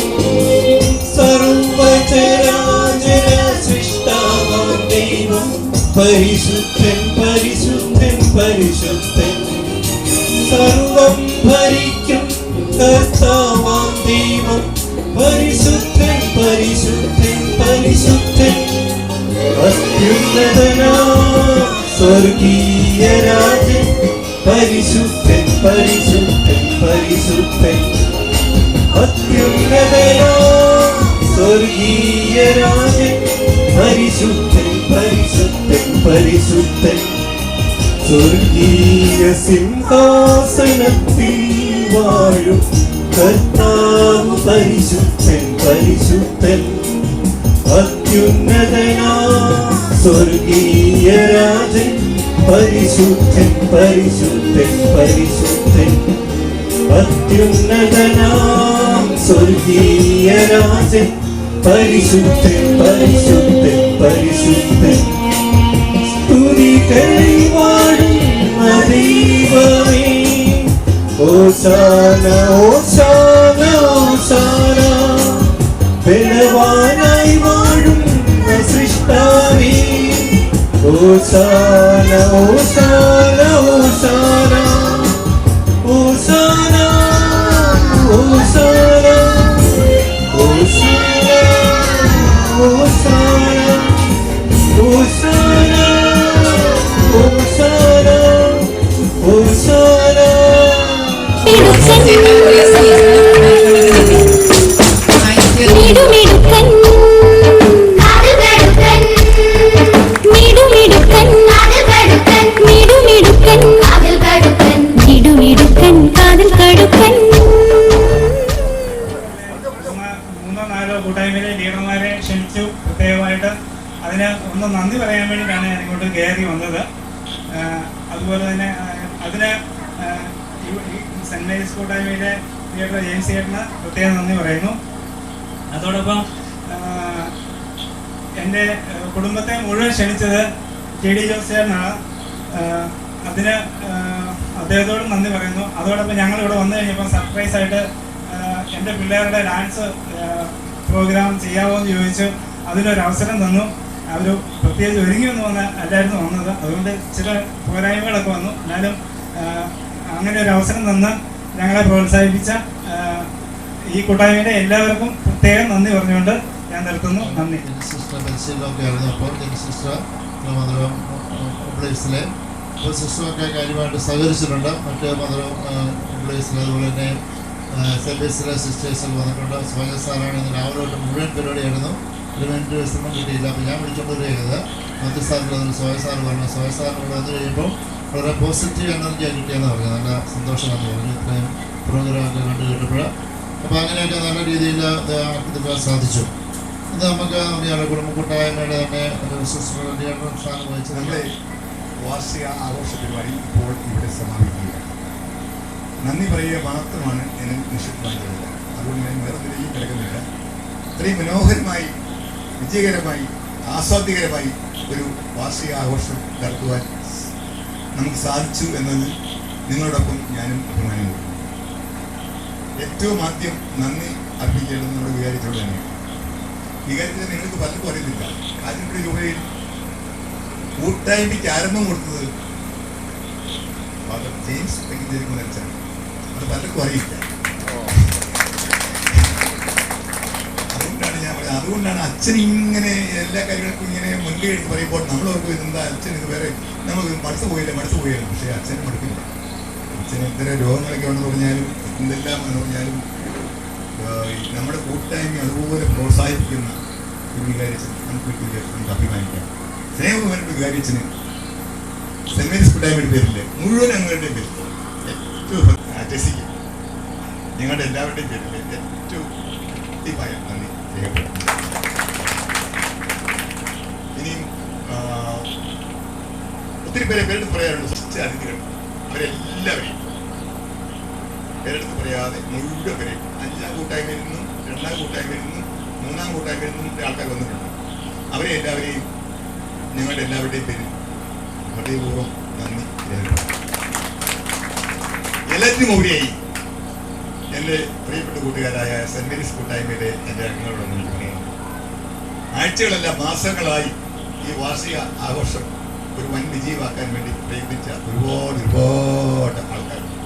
സർവചരാചര സൃഷ്ടാവാം ദൈവം പരിശുദ്ധൻ പരിശുദ്ധൻ പരിശുദ്ധൻ. സർവം ഭരിക്കും കർത്താവാം ദൈവം പരിശുദ്ധൻ പരിശുദ്ധൻ പരിശുദ്ധൻ. അത്യുന്നതനാം സ്വർഗീയ രാജൻ പരിശുദ്ധൻ പരിശുദ്ധൻ പരിശുദ്ധൻ. അത്യുന്നതനാം സ്വർഗീയ രാജൻ പരിശുദ്ധൻ പരിശുദ്ധൻ പരിശുദ്ധൻ. സ്വർഗീയ സിംഹാസനത്തിൽ വാഴും കർത്താവ് പരിശുദ്ധൻ പരിശുദ്ധൻ അത്യുന്നതനാ സ്വർഗീയ രാജൻ പരിശുദ്ധൻ പരിശുദ്ധൻ പരിശുദ്ധൻ അത്യുന്നതനാം സ്വർഗീയ രാജൻ പരിശുദ്ധൻ പരിശുദ്ധൻ പരിശുദ്ധൻ സ്തുതികളിൽ വാഴുന്ന ദൈവമേ ഓശാന ഓശാന ഓശാന ബലവാനായി വാഴുന്ന സൃഷ്ടാവേ ഓശാന ഓശാന ഓശാന ഓശാന ഓശാന ഓശാന ഓശാന ഓശാന ഓശാന ഓശാന മൂന്നോ നാലോ കൂട്ടായ്മയിലെ ലീഡർമാരെ ക്ഷണിച്ചു പ്രത്യേകമായിട്ട്. അതിന് ഒന്ന് നന്ദി പറയാൻ വേണ്ടിയിട്ടാണ് ഞാൻ ഇങ്ങോട്ട് കയറി വന്നത്. അതുപോലെ തന്നെ അതിന് സെൻറ് മേരീസ് കൂട്ടായ്മയിലെ ലീഡർ ജെയിംസ് ചേട്ടന് പ്രത്യേകം നന്ദി പറയുന്നു. അതോടൊപ്പം എൻ്റെ കുടുംബത്തെ മുഴുവൻ ക്ഷണിച്ചത് KD ജോസ് ചേട്ടനാണ്. അതിന് അദ്ദേഹത്തോടും നന്ദി പറയുന്നു. അതോടൊപ്പം ഞങ്ങളിവിടെ വന്നു കഴിഞ്ഞപ്പോൾ സർപ്രൈസായിട്ട് എൻ്റെ പിള്ളേരുടെ ഡാൻസ് പ്രോഗ്രാം ചെയ്യാമോ എന്ന് ചോദിച്ചു. അതിനൊരവസരം തന്നു. അവർ പ്രത്യേകിച്ച് ഒരുങ്ങിയൊന്നും അല്ലായിരുന്നു വന്നത്. അതുകൊണ്ട് ചില പോരായ്മകളൊക്കെ വന്നു. എന്നാലും അങ്ങനെ ഒരു അവസരം തന്ന് ഞങ്ങളെ പ്രോത്സാഹിപ്പിച്ച ഈ കൂട്ടായ്മയുടെ എല്ലാവർക്കും പ്രത്യേകം നന്ദി പറഞ്ഞുകൊണ്ട് ഞാൻ നിർത്തുന്നു. നന്ദി. സിസ്റ്റർ പരിശീലനമൊക്കെ ആയിരുന്നു. അപ്പോൾ സിസ്റ്റർ മധുരം പ്ലേസിലെ സിസ്റ്ററൊക്കെ കാര്യമായിട്ട് സഹകരിച്ചിട്ടുണ്ട്. മറ്റ് മധുരം പ്ലേസിൽ അതുപോലെ തന്നെ സെബേസിലെ സിസ്റ്റേഴ്സൊക്കെ വന്നിട്ടുണ്ട്. സോജൻ സാറാണ് ഇന്ന് രാവിലെ തൊട്ട് മുഴുവൻ പരിപാടിയായിരുന്നു. ഒരു മിനിറ്റ് വിശ്രമം കിട്ടിയില്ല. അപ്പോൾ ഞാൻ വിളിച്ചുകൊണ്ട് വരികയത് മറ്റു സാറിൻ്റെ സോയ സാർ പറഞ്ഞു. സോയ സാറിനോട് വന്നു കഴിയുമ്പോൾ വളരെ പോസിറ്റീവ് എനർജി കിട്ടിയെന്ന് പറഞ്ഞു. നല്ല സന്തോഷമാണെന്ന് പറഞ്ഞു ഇത്രയും പ്രോഗ്രാമൊക്കെ കണ്ടു കേട്ടപ്പോൾ. അപ്പോൾ അങ്ങനെയൊക്കെ നല്ല രീതിയിൽ ആക്കിയെടുക്കാൻ സാധിച്ചു. ഇത് നമുക്ക് നമ്മുടെ കുടുംബ കൂട്ടായ്മയുടെ തന്നെ ഒരു സിസ്റ്ററിൻ്റെ സ്ഥാനം വഹിച്ച് നമ്മുടെ വാർഷിക ആഘോഷ പരിപാടി ഇപ്പോൾ ഇവിടെ സമാപിക്കുകയാണ്. നന്ദി പറയുക മാത്രമാണ് എന്നെ നിശ്ചയിക്കുന്നത്. അതുകൊണ്ട് ഞാൻ വേറെ നിലയിൽ കിടക്കുന്നില്ല. ഇത്രയും മനോഹരമായി വിജയകരമായി ആസ്വാദ്യകരമായി ഒരു വാർഷിക ആഘോഷം നടത്തുവാൻ നമുക്ക് സാധിച്ചു എന്നത് നിങ്ങളോടൊപ്പം ഞാനും അഭിമാനം കൊള്ളുന്നു. ഏറ്റവും ആദ്യം നന്ദി അർപ്പിക്കേണ്ടത് നമ്മുടെ വികാരിച്ചോട് തന്നെയാണ്. വികാരിച്ചത് നിങ്ങൾക്ക് പലർക്കും അറിയുന്നില്ല. 1,000 കോടി രൂപയിൽ കൂട്ടായ്മയ്ക്ക് ആരംഭം കൊടുത്തത് ഫാദർ ജെയിംസ് പെങ്കിഞ്ചേരിക്കുന്ന അച്ഛനാണ്. അത് പലർക്കും അറിയില്ല. അതുകൊണ്ടാണ് ഞാൻ പറയുന്നത്. അതുകൊണ്ടാണ് അച്ഛൻ ഇങ്ങനെ എല്ലാ കാര്യങ്ങൾക്കും ഇങ്ങനെ മുൻകൈ എടുത്ത് പറയുമ്പോൾ നമ്മളവർക്ക് എന്താ അച്ഛൻ ഇത് വേറെ നമുക്ക് മടുത്തു പോയില്ല. പക്ഷേ അച്ഛന് മടുക്കില്ല. അച്ഛന് ഇത്തരം രോഗങ്ങളൊക്കെ ഉണ്ടെന്ന് പറഞ്ഞാലും എന്തെല്ലാം എന്ന് പറഞ്ഞാലും നമ്മുടെ കൂട്ടായ്മ അതുപോലെ പ്രോത്സാഹിപ്പിക്കുന്ന ഒരു വികാരിച്ചൻ നമുക്ക് അഭിമാനിക്കാം. സ്നേഹബഹുമാനപ്പെട്ട വികാരിച്ചന് സെന്റ് മേരീസ് കൂട്ടായ്മയുടെ പേരില് മുഴുവൻ അംഗങ്ങളുടെയും പേരിൽ ഏറ്റവും രസിക്കും നിങ്ങളുടെ എല്ലാവരുടെയും പേരിൽ ഏറ്റവും കൃത്യമായ നന്ദി രേഖപ്പെടുത്തുന്നു. ഇനിയും ഒത്തിരി പേരെ പേരെടുത്ത് പറയാറുണ്ട്. അതിഥികൾ അവരെല്ലാവരെയും പേരെടുത്ത് പറയാതെ മുഴുവൻ പേരെ 5-ാം കൂട്ടായ്മയിൽ നിന്നും 2-ാം കൂട്ടായ്മയിൽ നിന്നും 3-ാം കൂട്ടായ്മയിൽ നിന്നും ആൾക്കാർ വന്നിട്ടുണ്ട്. അവരെ എല്ലാവരെയും ഞങ്ങളുടെ എല്ലാവരുടെയും പേരിൽ ഹൃദയപൂർവ്വം നന്ദി രേഖപ്പെടുത്തുന്നു. എല്ലാത്തിനും ഉപരിയായി എൻ്റെ പ്രിയപ്പെട്ട കൂട്ടുകാരായ സെന്റ് മേരീസ് കൂട്ടായ്മയിലെ എൻ്റെ അംഗങ്ങളോടൊന്നും എനിക്ക് പറയുന്നു. ആഴ്ചകളല്ല മാസങ്ങളായി ഈ വാർഷിക ആഘോഷം ഒരു വൻ വിജയമാക്കാൻ വേണ്ടി പ്രയത്നിച്ച ഒരുപാട് ആൾക്കാരുണ്ട്.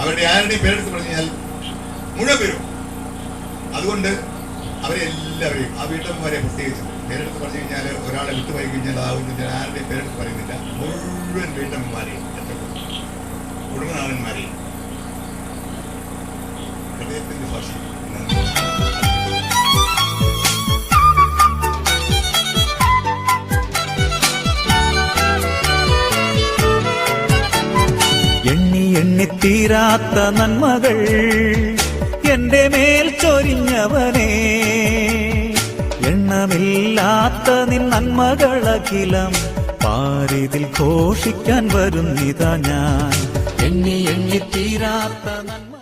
അവരുടെ ആരുടെയും പേരെടുത്ത് പറഞ്ഞാൽ മുഴുവൻ പേരും. അതുകൊണ്ട് അവരെല്ലാവരെയും ആ വീട്ടമ്മമാരെ പ്രത്യേകിച്ച് പേരെടുത്ത് പറഞ്ഞു കഴിഞ്ഞാൽ ഒരാളെ വിട്ടുപോയി കഴിഞ്ഞാൽ ആവുന്ന ഞാൻ ആരുടെയും പേരെടുത്ത് പറയുന്നില്ല. മുഴുവൻ വീട്ടമ്മമാരെയും കുടുംബനാഥന്മാരെയും ഹൃദയത്തിൻ്റെ ഭാഷ എണ്ണി എണ്ണിത്തീരാത്ത നന്മകൾ എന്റെ മേൽ ചൊരിഞ്ഞവനേ, എണ്ണമില്ലാത്ത നിൻ നന്മകളഖിലം പാരിതിൽ ഘോഷിക്കാൻ വരുന്നിതാ ഞാൻ. എണ്ണി എണ്ണി തീരാത്ത നന്മ